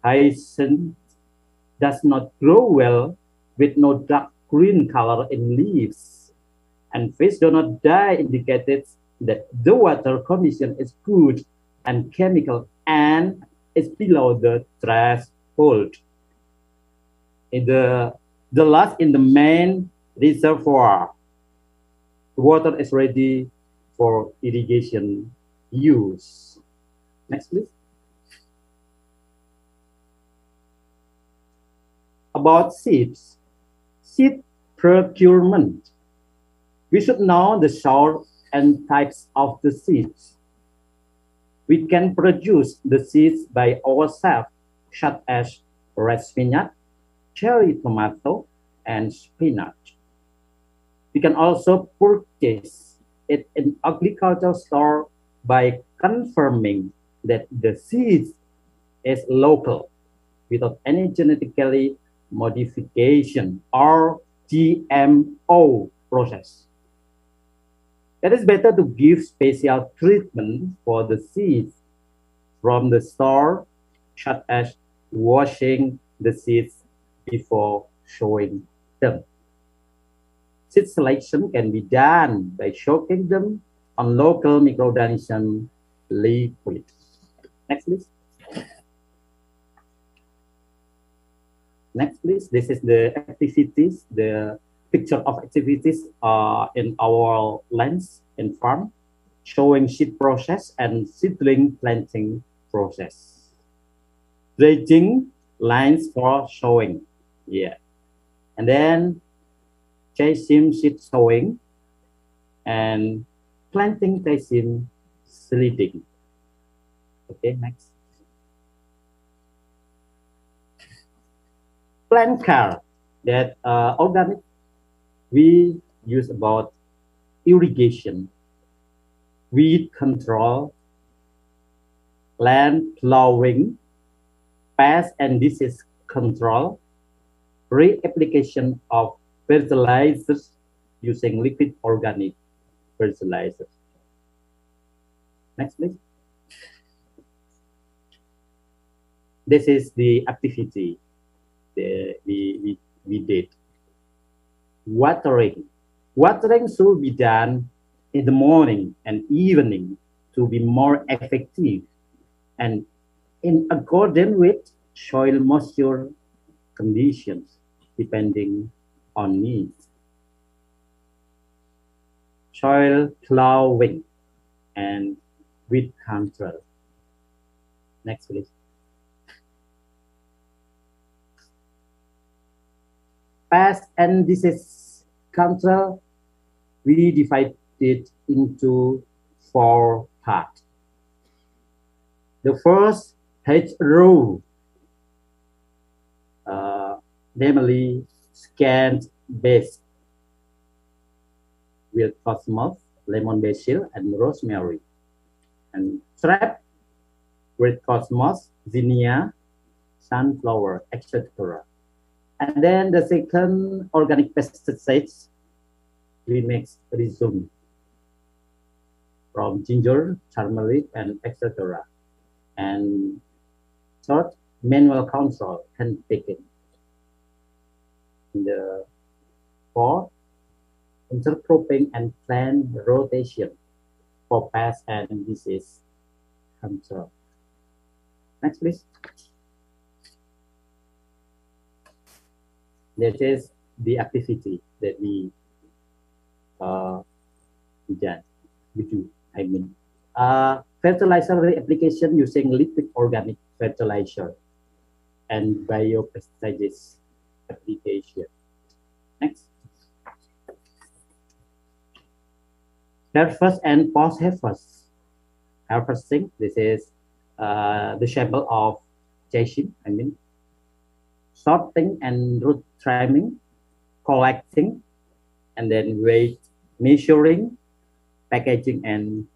hyacinth does not grow well with no dark green color in leaves, and fish do not die, indicated that the water condition is good and chemical and is below the threshold. In the last, in the main reservoir, the water is ready for irrigation use. Next, please. About seeds, seed procurement. We should know the sort and types of the seeds. We can produce the seeds by ourselves, such as red spinach, cherry tomato, and spinach. We can also purchase it in agricultural store by confirming that the seeds is local, without any genetically modification or GMO process. It is better to give special treatment for the seeds from the store, such as washing the seeds before showing them. Seed selection can be done by soaking them on local microorganism liquid. Next, please. Next, please. This is the activities, the picture of activities in our lands and farm, showing seed process and seedling planting process. Dredging lines for sowing, yeah. And then chasing seed sowing and planting chasing seeding. Okay, next. Plant care that organic, we use about irrigation, weed control, land plowing, pest and disease control, reapplication of fertilizers using liquid organic fertilizers. Next, please. This is the activity that we did. Watering. Watering should be done in the morning and evening to be more effective and in accordance with soil moisture conditions depending on needs. Soil plowing and weed control. Next, please. Pest and disease control, we divide it into 4 parts. The first hedgerow, namely scant base with cosmos, lemon basil, and rosemary. And trap with cosmos, zinnia, sunflower, etc. And then the second organic pesticides, we mix rhizome from ginger, turmeric, and etc. And third, manual control, hand picking. The fourth, intercropping and plant rotation for pest and disease control. Next, please. This is the activity that we do. Fertilizer reapplication using liquid organic fertilizer and biopesticides application. Next. Harvest and post-harvest. Harvesting, this is the sample of chasing, sorting and root trimming, collecting, and then weight measuring, packaging and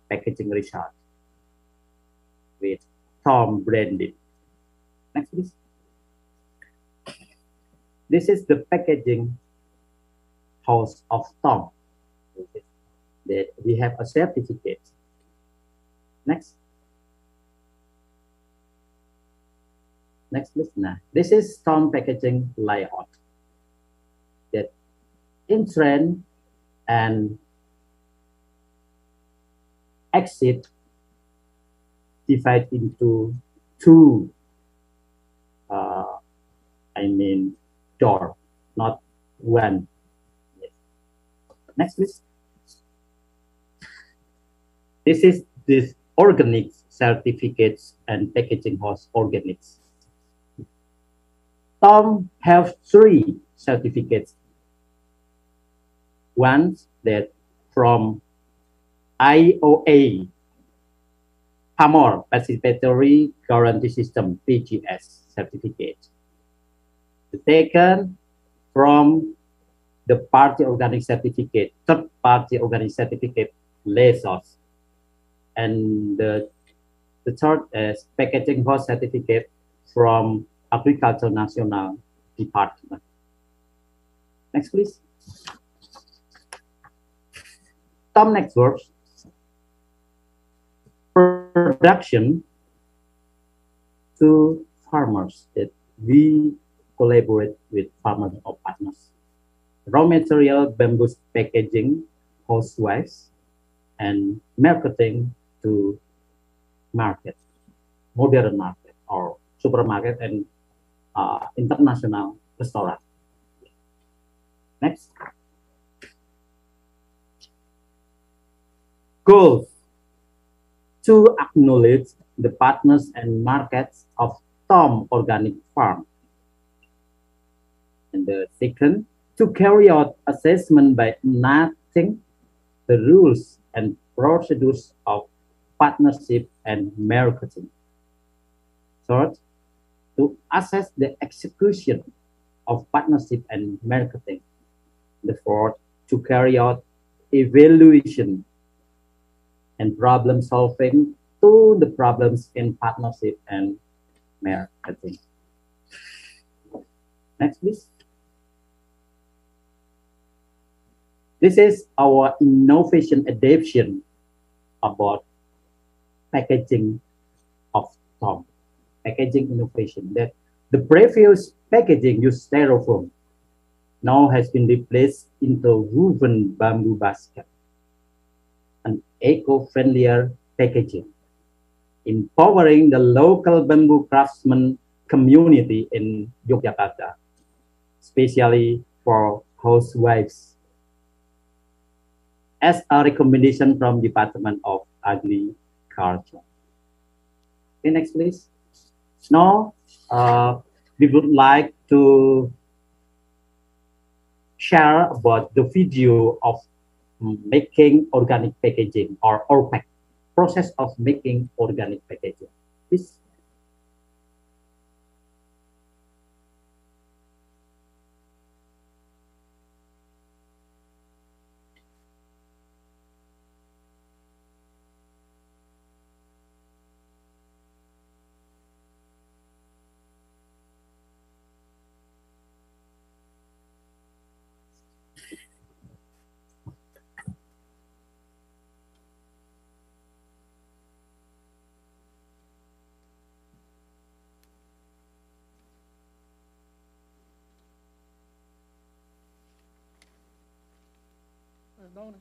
packaging result with Tom branded. Next, please. This is the packaging house of Tom. That we have a certificate. Next. Next, please. Now, this is Tom packaging layout. That entrance and exit divide into 2 door, not 1. Yes. Next, please. This is this organic certificates and packaging house organics. Tom have 3 certificates. One that from IOA, PAMOR, Participatory Guarantee System, PGS certificate. The second from the party organic certificate, third party organic certificate, LESOS. And the The third is packaging host certificate from Agriculture National Department. Next, please. Tom Networks production to farmers that we collaborate with farmers or partners. Raw material, bamboo packaging, housewives, and marketing to market, modern market or supermarket and international restaurant. Next. Goals to acknowledge the partners and markets of Tom Organic Farm. And the second, to carry out assessment by enacting the rules and procedures of partnership and marketing. Third, to assess the execution of partnership and marketing. The fourth, to carry out evaluation and problem solving to the problems in partnership and marketing. Next, please. This is our innovation adaptation about packaging of Tom. Packaging innovation. That the previous packaging used styrofoam now has been replaced into woven bamboo basket, an eco-friendlier packaging, empowering the local bamboo craftsman community in Yogyakarta, especially for housewives, as a recommendation from Department of Agriculture. Okay, next, please. Now, we would like to share about the video of making organic packaging or OPAC, process of making organic packaging. Please. Down.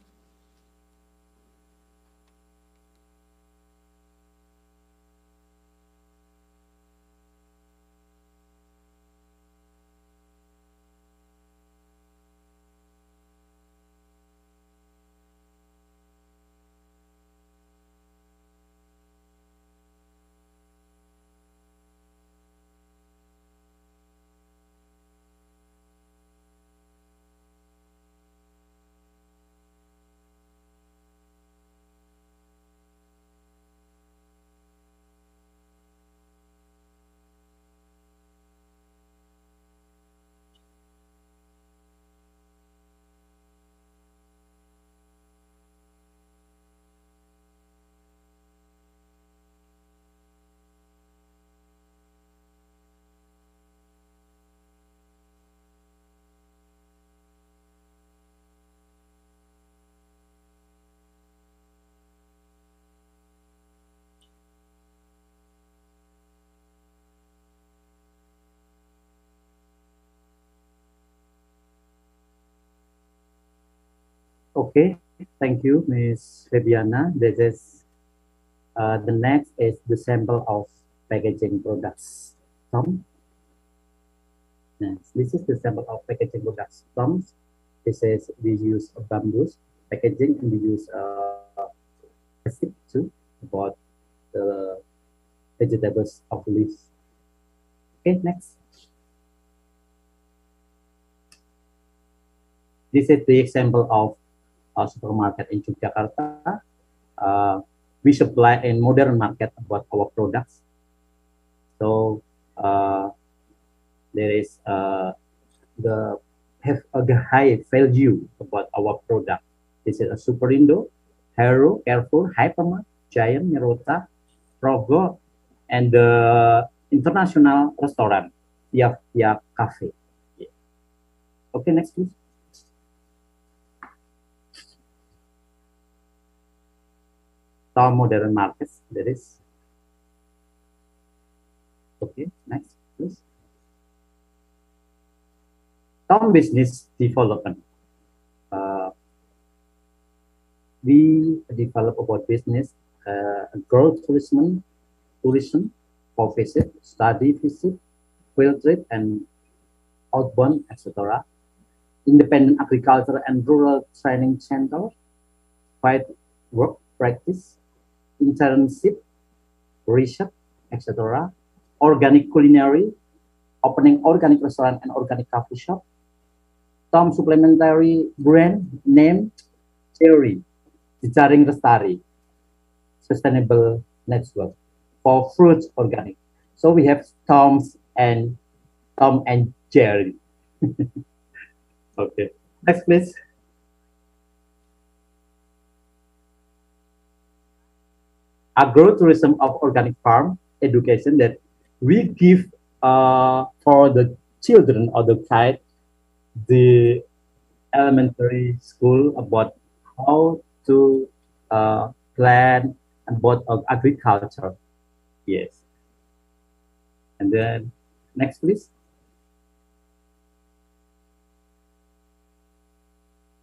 Okay, thank you, Ms. Fabiana. This is the next is the sample of packaging products. Tom. Yes, this is the sample of packaging products. Tom. This is we use bamboo packaging and we use plastic too about the vegetables of leaves. Okay, next. This is the example of a supermarket in Yogyakarta. We supply a modern market about our products. So there is have a high value about our product. This is a Superindo, Hero, Carrefour, Hypermart, Giant, Merota, Rogo, and the international restaurant, IFOAM Cafe. Yeah. Okay, next please. Tom Modern Markets, there is. Okay, next please. Tom Business Development. We develop about business, growth tourism for visit, study visit, field trip, and outbound, etc. Independent agriculture and rural training center, fight work practice, internship, research, etc. Organic culinary, opening organic restaurant and organic coffee shop. Tom supplementary brand name Cherry, Jejaring Lestari, sustainable network for fruits organic. So we have Tom and Jerry. Okay, next please. Agrotourism of organic farm education that we give for the children or the kids, the elementary school about how to plan about agriculture. Yes. And then next, please.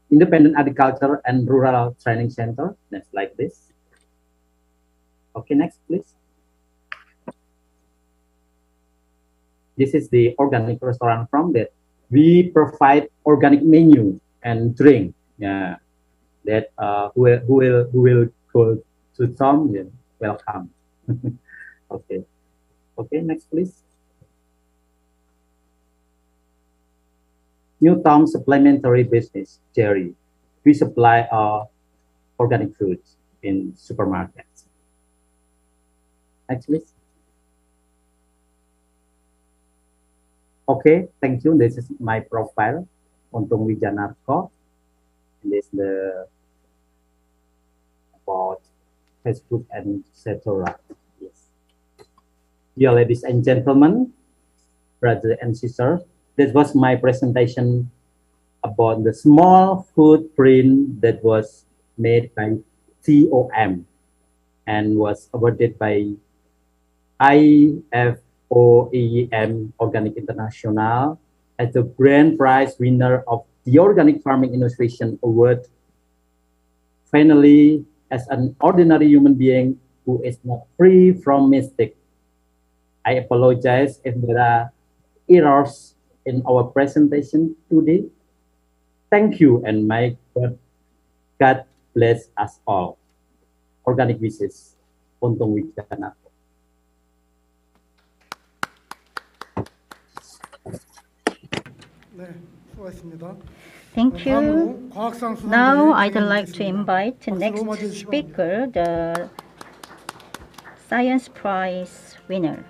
Independent agriculture and rural training center. That's like this. Okay, next, please. This is the organic restaurant from that we provide organic menu and drink. Yeah, that who will go to Tom? Yeah, welcome. Okay, okay, next, please. New Tom supplementary business, Jerry. We supply organic foods in supermarkets. Next, please. Okay, thank you. This is my profile, Untung Wijanarko. And this is the about Facebook and etc. Yes. Dear ladies and gentlemen, brothers and sisters, that was my presentation about the small footprint that was made by IFOAM and was awarded by IFOAM Organic International as the grand prize winner of the Organic Farming Innovation Award. Finally, as an ordinary human being who is not free from mistake, I apologize if there are errors in our presentation today. Thank you, and may God bless us all. Organic wishes. Untung Wijanarko. Thank you. Now I'd like to invite the next speaker, the Science Prize winner.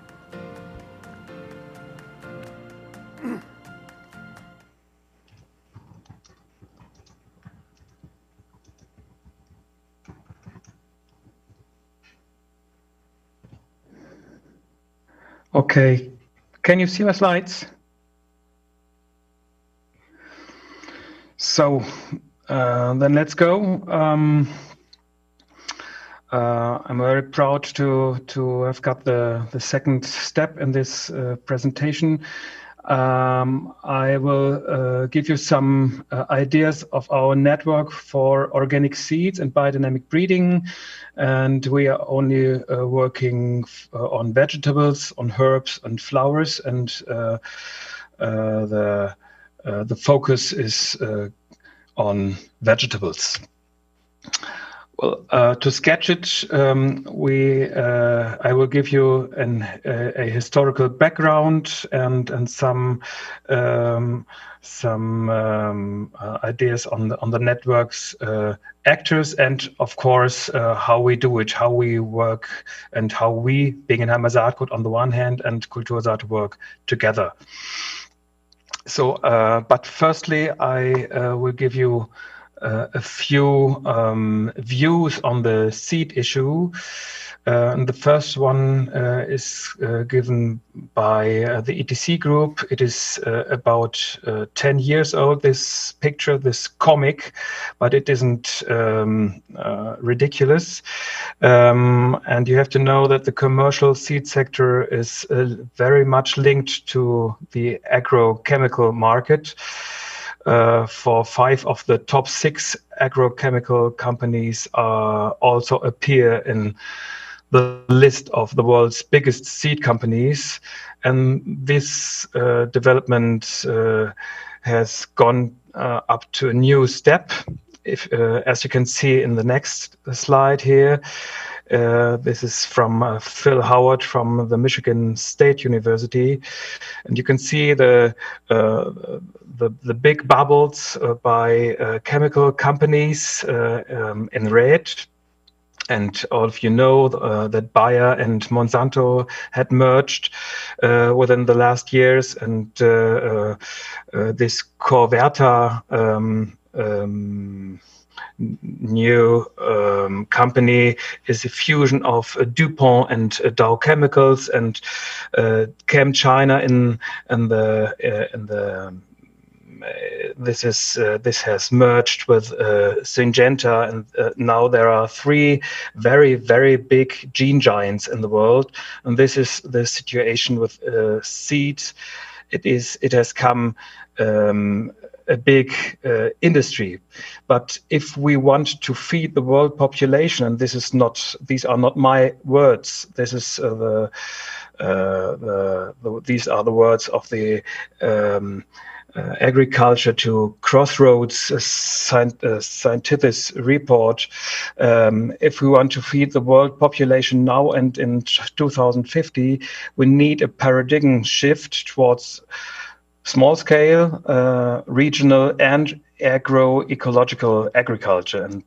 Okay, can you see my slides? So then let's go. I'm very proud to have got the second step in this presentation. I will give you some ideas of our network for organic seeds and biodynamic breeding, and we are only working on vegetables, on herbs and flowers, and the focus is on vegetables. Well, to sketch it, I will give you a historical background and some ideas on the network's actors, and of course how we do it, how we work, and how we, being in Heimat Saatgut on the one hand and Kultursaat, work together. So, but firstly, I will give you a few views on the seed issue. And the first one is given by the ETC group. It is about 10 years old, this picture, this comic, but it isn't ridiculous. And you have to know that the commercial seed sector is very much linked to the agrochemical market. For 5 of the top 6 agrochemical companies also appear in the list of the world's biggest seed companies. And this development has gone up to a new step. As you can see in the next slide here, this is from Phil Howard from the Michigan State University, and you can see the big bubbles by chemical companies in red. And all of you know that Bayer and Monsanto had merged within the last years, and this Corverta new company is a fusion of DuPont and Dow Chemicals and Chem China in the this has merged with Syngenta, and now there are 3 very, very big gene giants in the world. And this is the situation with seeds. It has come a big industry. But if we want to feed the world population, and these are not my words. This is these are the words of the Agriculture to Crossroads scientific report. If we want to feed the world population now and in 2050, we need a paradigm shift towards small-scale, regional, and agroecological agriculture. And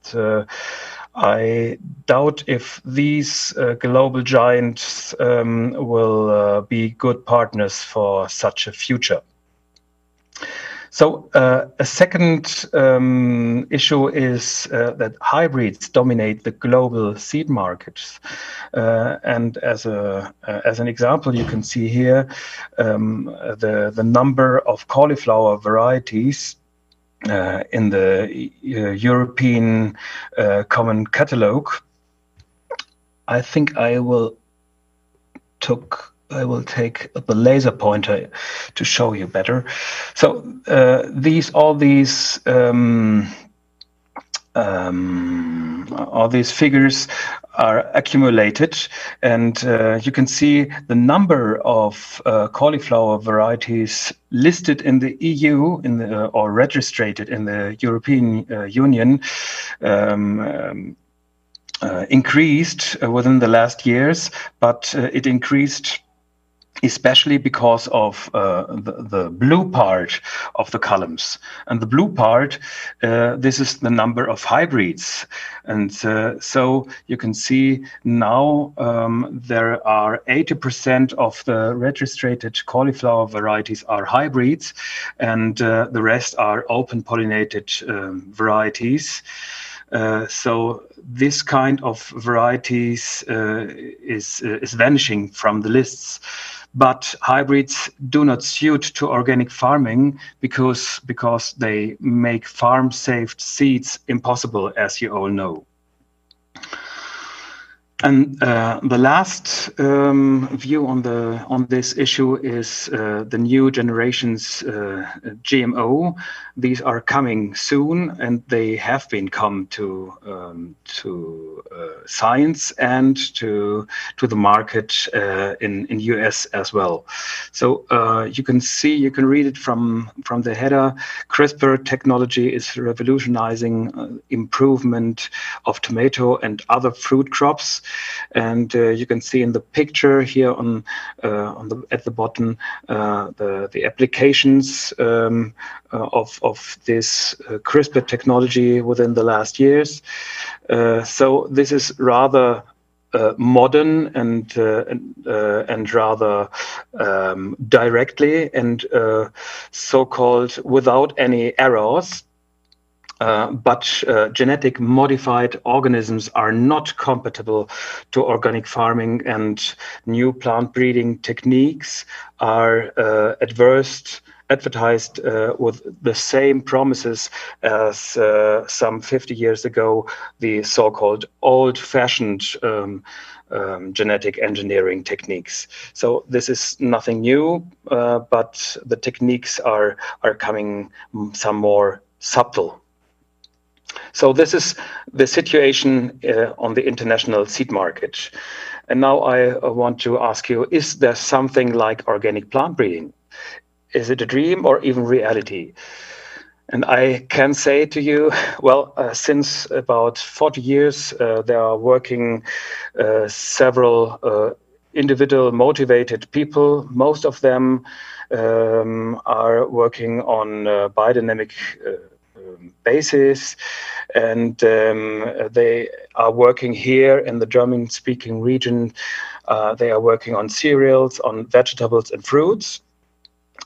I doubt if these global giants will be good partners for such a future. So a second issue is that hybrids dominate the global seed markets. And as an example, you can see here the number of cauliflower varieties in the European Common Catalogue. I think I will take the laser pointer to show you better. So all these figures are accumulated, and you can see the number of cauliflower varieties listed in the EU or registered in the European Union increased within the last years, but it increased especially because of the blue part of the columns. And the blue part, this is the number of hybrids. And so you can see now there are 80% of the registered cauliflower varieties are hybrids, and the rest are open pollinated varieties. So this kind of varieties is vanishing from the lists. But hybrids do not suit to organic farming because they make farm-safe seeds impossible, as you all know. And the last view on this issue is the new generations GMO. These are coming soon, and they have been come to science and to the market in US as well. So you can read it from the header. CRISPR technology is revolutionizing improvement of tomato and other fruit crops. And you can see in the picture here at the bottom the applications of this CRISPR technology within the last years. So this is rather modern and rather directly and so-called without any errors. but genetic modified organisms are not compatible to organic farming, and new plant breeding techniques are advertised with the same promises as some 50 years ago, the so-called old-fashioned genetic engineering techniques. So this is nothing new, but the techniques are coming some more subtle. So this is the situation on the international seed market. And now I want to ask you, is there something like organic plant breeding? Is it a dream or even reality? And I can say to you, well, since about 40 years, there are working several individual motivated people. Most of them are working on biodynamic basis, and they are working here in the German-speaking region. They are working on cereals, on vegetables and fruits.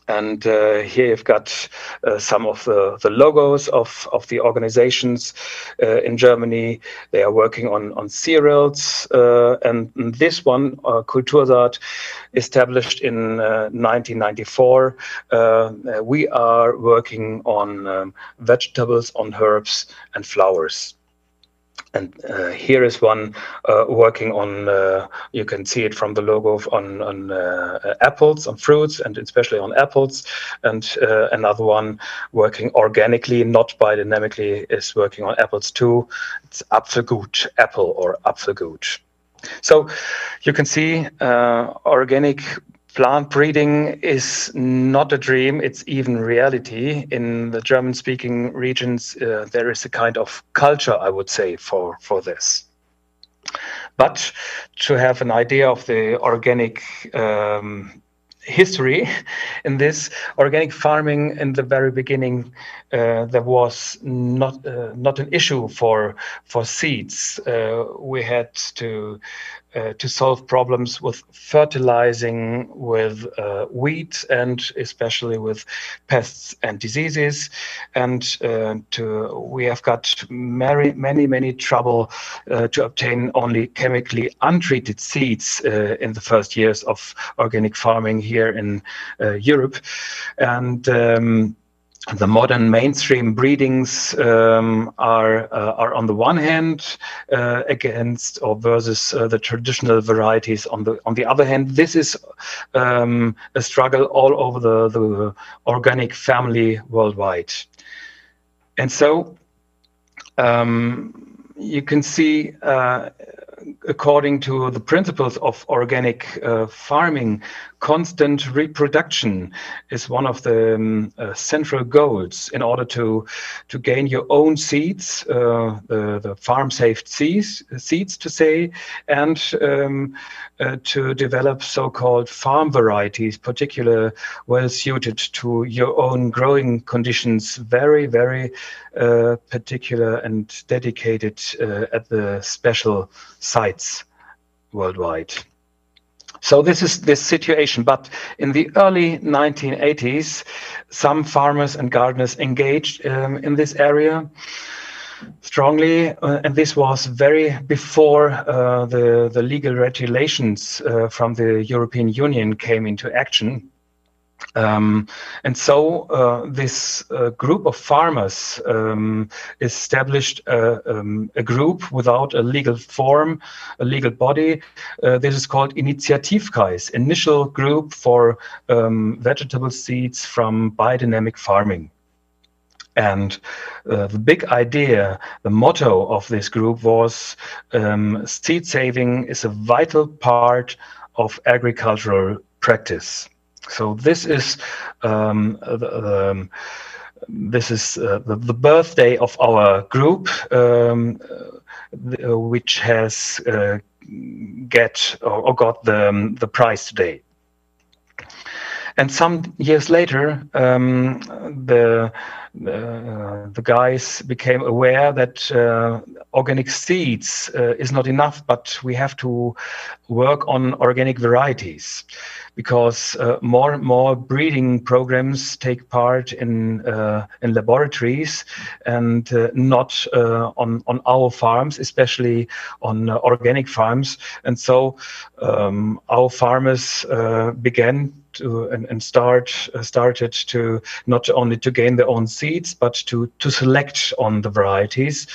And here you've got some of the logos of the organizations in Germany. They are working on cereals. And this one, Kultursaat, established in 1994. We are working on vegetables, on herbs and flowers. And here is one working on, you can see it from the logo, on apples, on fruits, and especially on apples. And another one working organically, not biodynamically, is working on apples too. It's Apfelgut, apple or Apfelgut. So you can see organic plant breeding is not a dream, it's even reality. In the German-speaking regions, there is a kind of culture, I would say, for this. But to have an idea of the organic history in this organic farming, in the very beginning, there was not an issue for seeds. We had to solve problems with fertilizing, with weeds, and especially with pests and diseases. And we have got many trouble to obtain only chemically untreated seeds in the first years of organic farming here in Europe. And the modern mainstream breedings are on the one hand against or versus the traditional varieties on the other hand. This is a struggle all over the organic family worldwide. And so you can see, according to the principles of organic farming, constant reproduction is one of the central goals in order to gain your own seeds, the farm-safe seeds to say, and to develop so-called farm varieties, particularly well suited to your own growing conditions, very particular and dedicated at the special sites worldwide. So this is this situation, but in the early 1980s, some farmers and gardeners engaged in this area strongly, and this was very before the legal regulations from the European Union came into action. And so this group of farmers established a group without a legal form, a legal body. This is called Initiativkreis, initial group for vegetable seeds from biodynamic farming. And the big idea, the motto of this group was seed saving is a vital part of agricultural practice. So this is the birthday of our group, which has got the prize today. And some years later, the guys became aware that organic seeds is not enough, but we have to work on organic varieties, because more and more breeding programs take part in laboratories, and not on our farms, especially on organic farms. And so our farmers began to and started to not only to gain their own seeds, but to select on the varieties.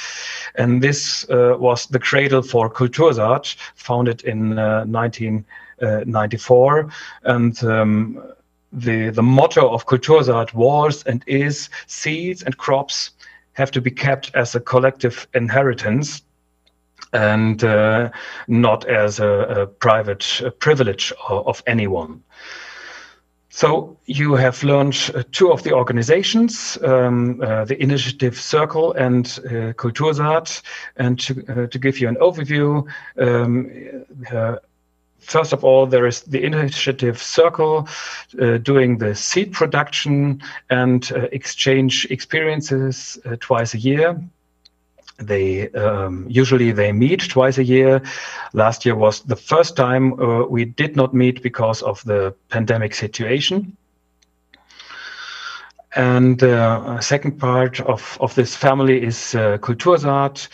And this was the cradle for Kultursaat, founded in 1994. And the motto of Kultursaat was and is: seeds and crops have to be kept as a collective inheritance, and not as a private privilege of anyone. So you have learned two of the organizations, the Initiative Circle and Kultursaat. And to give you an overview, first of all, there is the Initiative Circle doing the seed production and exchange experiences twice a year. They usually meet twice a year. Last year was the first time we did not meet because of the pandemic situation. And second part of this family is Kultursaat.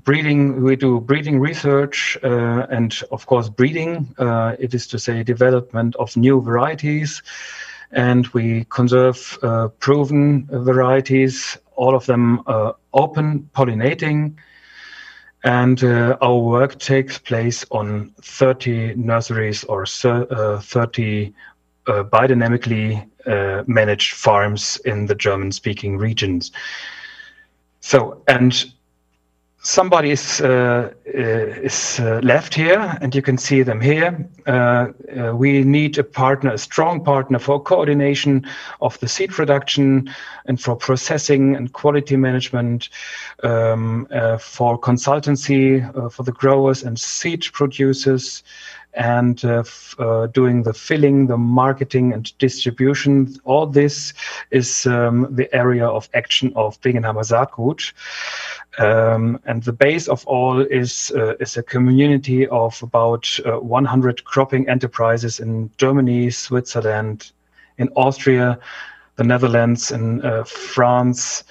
Breeding, we do breeding research and of course breeding, it is to say development of new varieties. And we conserve proven varieties, all of them open pollinating. And our work takes place on 30 nurseries or 30 biodynamically managed farms in the German-speaking regions. So, and somebody is left here, and you can see them here. We need a partner, a strong partner, for coordination of the seed production and for processing and quality management, for consultancy for the growers and seed producers, and doing the filling, the marketing and distribution. All this is the area of action of Bingenheimer Saatgut. And the base of all is a community of about 100 cropping enterprises in Germany, Switzerland, in Austria, the Netherlands, and France,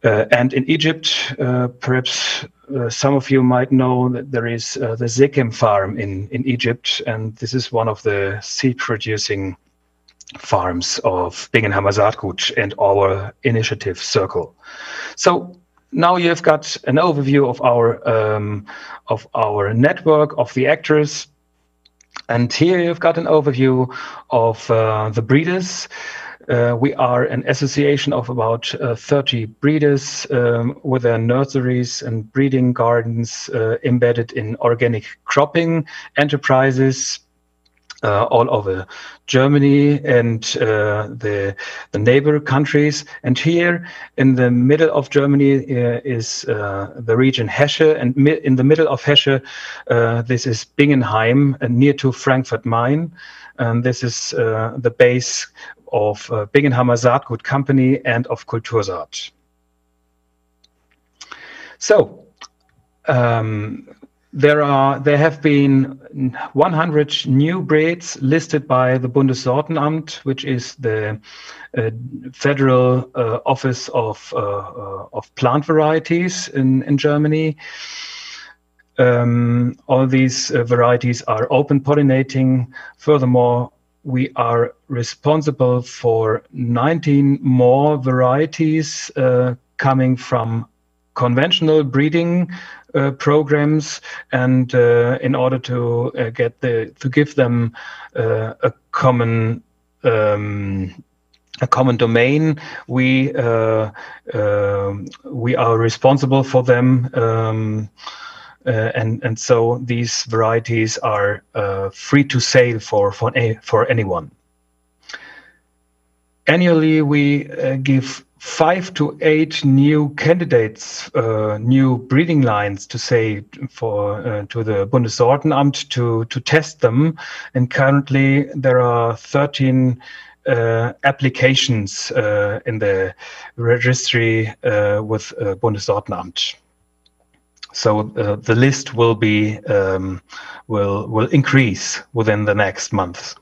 and in Egypt. Perhaps some of you might know that there is the Zekem farm in Egypt, and this is one of the seed producing farms of Bingenheimer Saatgut and our Initiative Circle. So now you've got an overview of our network of the actors, and here you've got an overview of the breeders. We are an association of about 30 breeders with their nurseries and breeding gardens embedded in organic cropping enterprises all over Germany and the neighbor countries. And here in the middle of Germany is the region Hesse, and in the middle of Hesse this is Bingenheim, near to Frankfurt Main, and this is the base of Bingenheimer Saatgut Company and of Kultursaat. So there have been 100 new breeds listed by the Bundessortenamt, which is the federal office of plant varieties in Germany. All these varieties are open pollinating. Furthermore, we are responsible for 19 more varieties coming from conventional breeding programs, and in order to give them a common domain, we are responsible for them, and so these varieties are free to sale for anyone. Annually, we give 5 to 8 new candidates, new breeding lines to say for to the Bundessortenamt to test them, and currently there are 13 applications in the registry with Bundessortenamt. So the list will be will increase within the next month.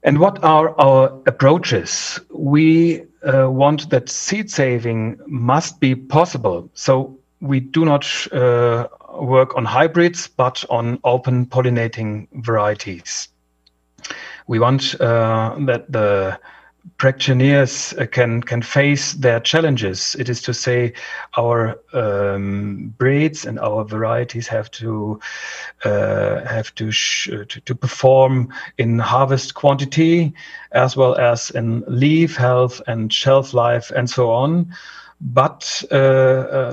And what are our approaches? We want that seed saving must be possible. So we do not work on hybrids, but on open pollinating varieties. We want that the practitioners can face their challenges. It is to say, our breeds and our varieties have to perform in harvest quantity, as well as in leaf health and shelf life and so on. But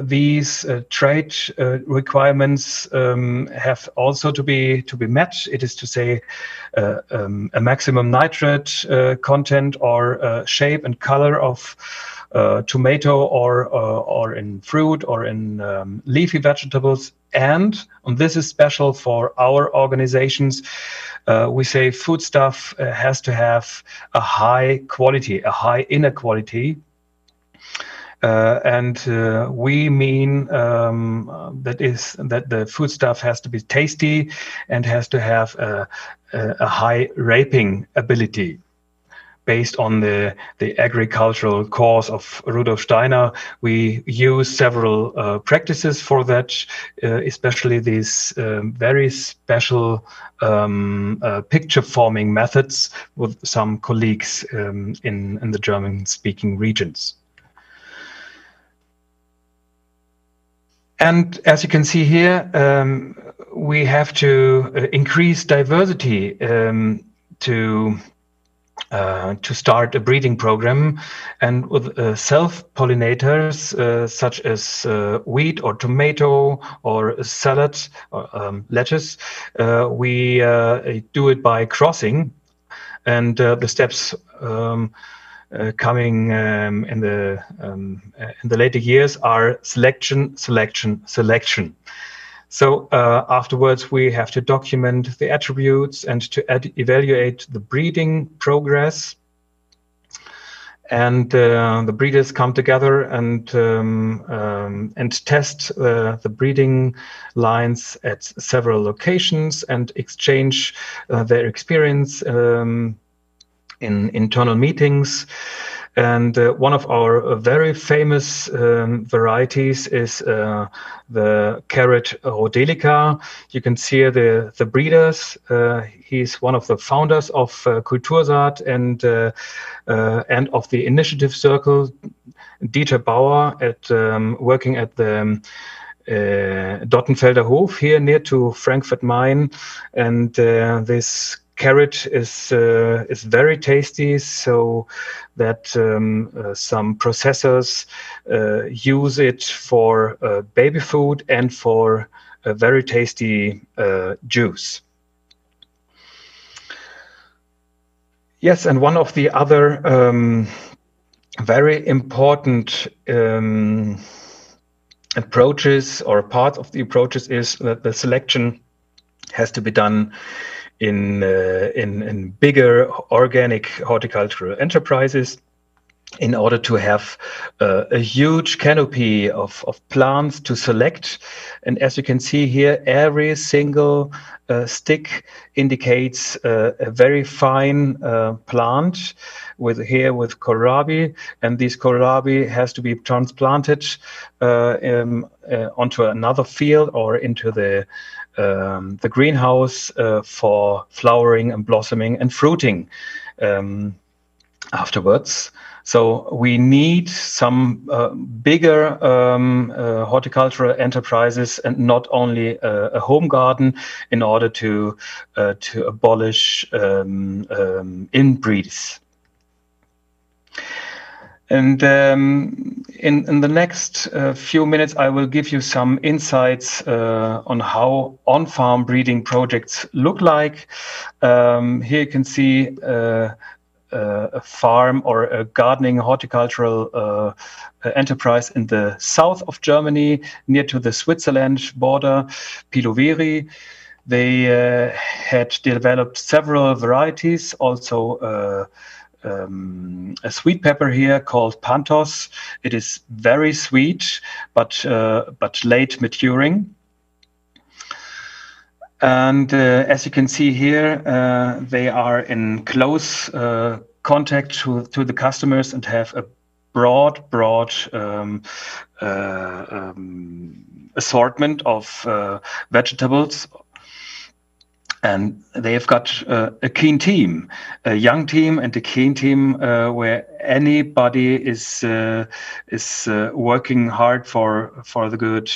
these trade requirements have also to be met. It is to say, a maximum nitrate content or shape and color of tomato or in fruit or in leafy vegetables. And this is special for our organizations. We say foodstuff has to have a high quality, a high inner quality. We mean that the foodstuff has to be tasty and has to have a high raping ability. Based on the agricultural course of Rudolf Steiner, we use several practices for that, especially these very special picture forming methods with some colleagues in the German-speaking regions. And as you can see here, we have to increase diversity to start a breeding program, and with self-pollinators such as wheat or tomato or salad or lettuce, we do it by crossing, and the steps coming in the later years are selection, selection, selection. So afterwards, we have to document the attributes and to evaluate the breeding progress. And the breeders come together and test the breeding lines at several locations and exchange their experience in internal meetings. And one of our very famous varieties is the carrot Rodelica. You can see here the breeders. He's one of the founders of Kultursaat and of the initiative circle, Dieter Bauer, working at the Dottenfelder Hof here near to Frankfurt Main. And this carrot is very tasty, so that some processors use it for baby food and for a very tasty juice. Yes, and one of the other very important approaches or part of the approaches is that the selection has to be done in bigger organic horticultural enterprises in order to have a huge canopy of plants to select. And as you can see here, every single stick indicates a very fine plant with kohlrabi, and this kohlrabi has to be transplanted onto another field or into the greenhouse for flowering and blossoming and fruiting afterwards. So we need some bigger horticultural enterprises and not only a home garden in order to abolish inbreeds. And in the next few minutes, I will give you some insights on how on-farm breeding projects look like. Here you can see a farm or a gardening horticultural enterprise in the south of Germany, near to the Switzerland border, Piloveri. They had developed several varieties, also a sweet pepper here called Pantos. It is very sweet, but late maturing. And as you can see here, they are in close contact to the customers and have a broad assortment of vegetables. And they've got a keen team, a young team and a keen team where anybody is working hard for the good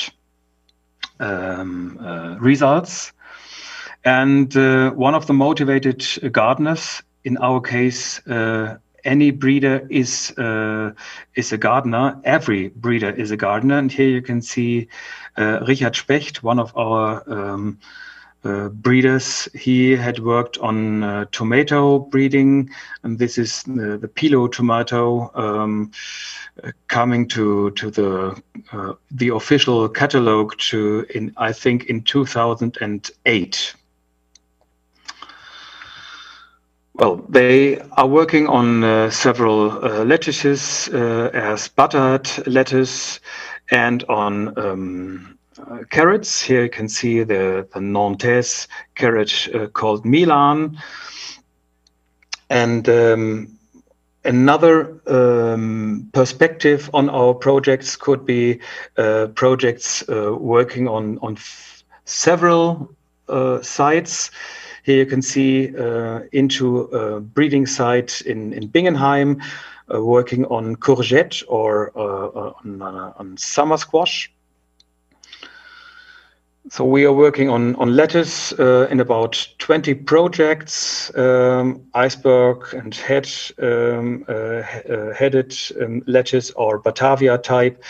results. And one of the motivated gardeners, in our case, any breeder is a gardener. Every breeder is a gardener. And here you can see Richard Specht, one of our breeders. He had worked on tomato breeding, and this is the Pilo tomato coming to the official catalog I think in 2008. Well, they are working on several lettuces as buttered lettuce and on carrots. Here you can see the Nantes carrot called Milan. And another perspective on our projects could be projects working on several sites. Here you can see into a breeding site in Bingenheim, working on courgette or on summer squash. So we are working on lettuce in about 20 projects, iceberg and headed lettuce or Batavia type.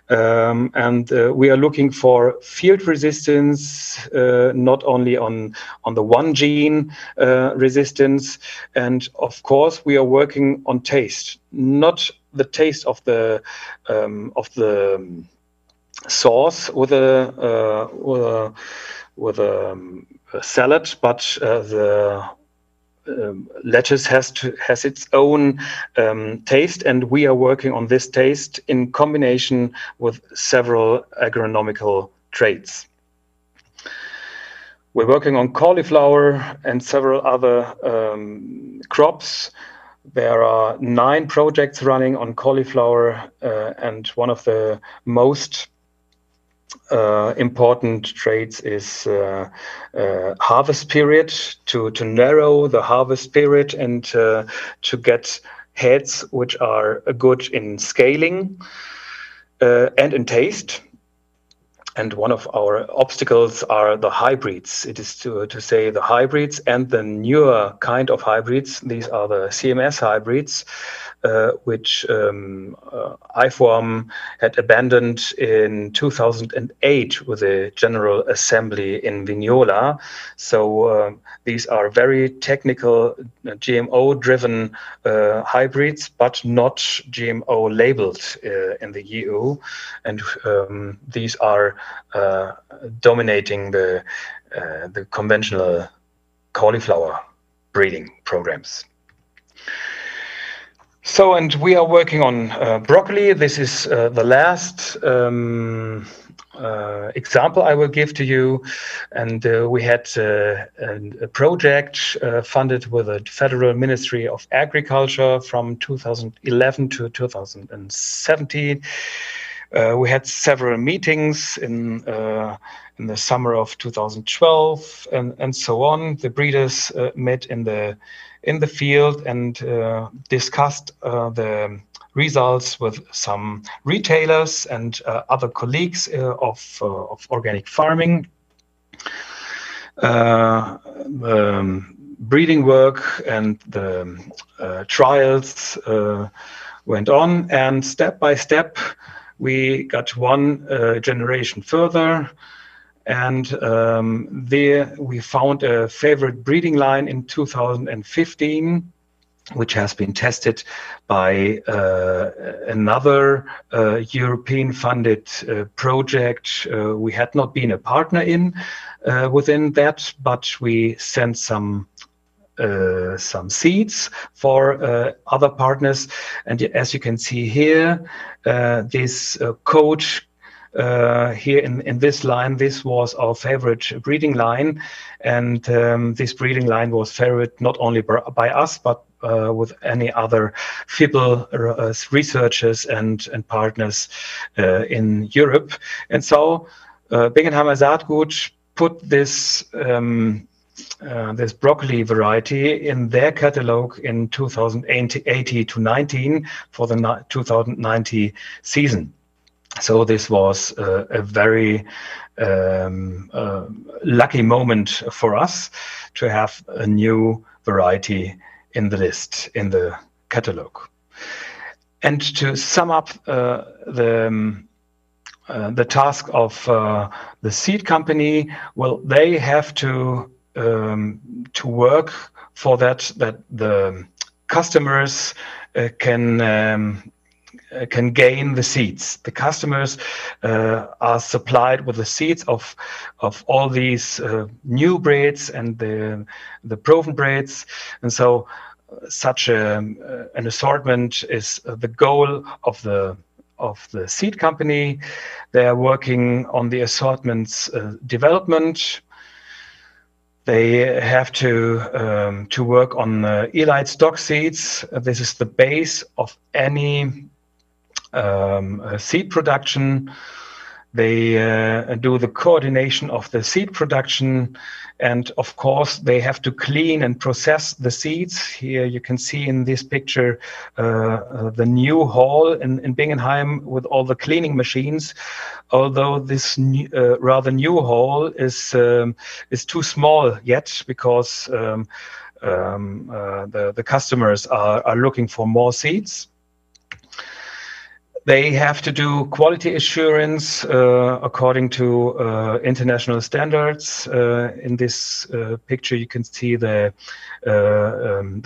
And we are looking for field resistance, not only on the one gene resistance. And of course, we are working on taste, not the taste of the sauce with a salad, but the lettuce has its own taste, and we are working on this taste in combination with several agronomical traits. We're working on cauliflower and several other crops. There are 9 projects running on cauliflower, and one of the most important traits is harvest period, to narrow the harvest period and to get heads which are good in scaling and in taste. And one of our obstacles are the hybrids. It is to say the hybrids and the newer kind of hybrids. These are the CMS hybrids, which IFOAM had abandoned in 2008 with a General Assembly in Vignola. So these are very technical, GMO-driven hybrids, but not GMO labeled in the EU. And these are dominating the conventional cauliflower breeding programs. So, and we are working on broccoli. This is the last example I will give to you. And we had a project funded with the Federal Ministry of Agriculture from 2011 to 2017. We had several meetings in the summer of 2012 and so on. The breeders met in the field and discussed the results with some retailers and other colleagues of organic farming. Breeding work and the trials went on, and step by step we got one generation further, and there we found a favorite breeding line in 2015. which has been tested by another European-funded project. We had not been a partner in within that, but we sent some seeds for other partners. And as you can see here, this coach here in this line, this was our favorite breeding line. And this breeding line was favored not only by us, but with any other FIBL researchers and partners in Europe. And so Bingenheimer Saatgut put this this broccoli variety in their catalog in 2018 to 19 for the 2090 season. So this was a very lucky moment for us to have a new variety in the list, in the catalog. And to sum up the task of the seed company, well, they have to work for that the customers can gain the seeds. The customers are supplied with the seeds of all these new breeds and the proven breeds, and so such an assortment is the goal of the seed company. They are working on the assortments development. They have to work on elite stock seeds. This is the base of any seed production. They do the coordination of the seed production, and of course they have to clean and process the seeds. Here you can see in this picture the new hall in Bingenheim with all the cleaning machines. Although this rather new hall is too small yet, because the customers are looking for more seeds. They have to do quality assurance according to international standards. In this picture, you can see the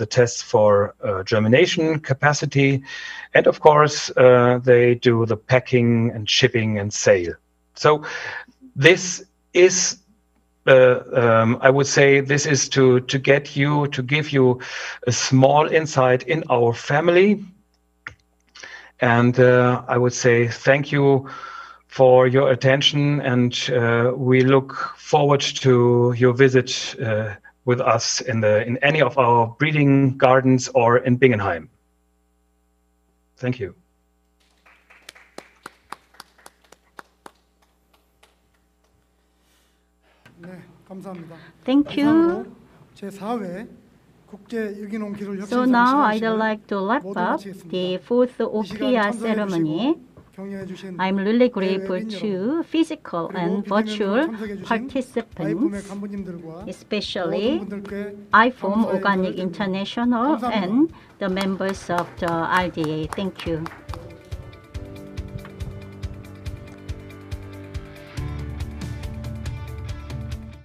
tests for germination capacity, and of course, they do the packing and shipping and sale. So this is, I would say, this is to give you a small insight in our family. And I would say thank you for your attention, and we look forward to your visit with us in any of our breeding gardens or in Bingenheim. Thank you. 네, 감사합니다. Thank you. 제4회 So now I'd like to wrap up the fourth OFIA ceremony. I'm really grateful to physical and virtual participants, especially IFOAM Organic International and the members of the RDA. Thank you.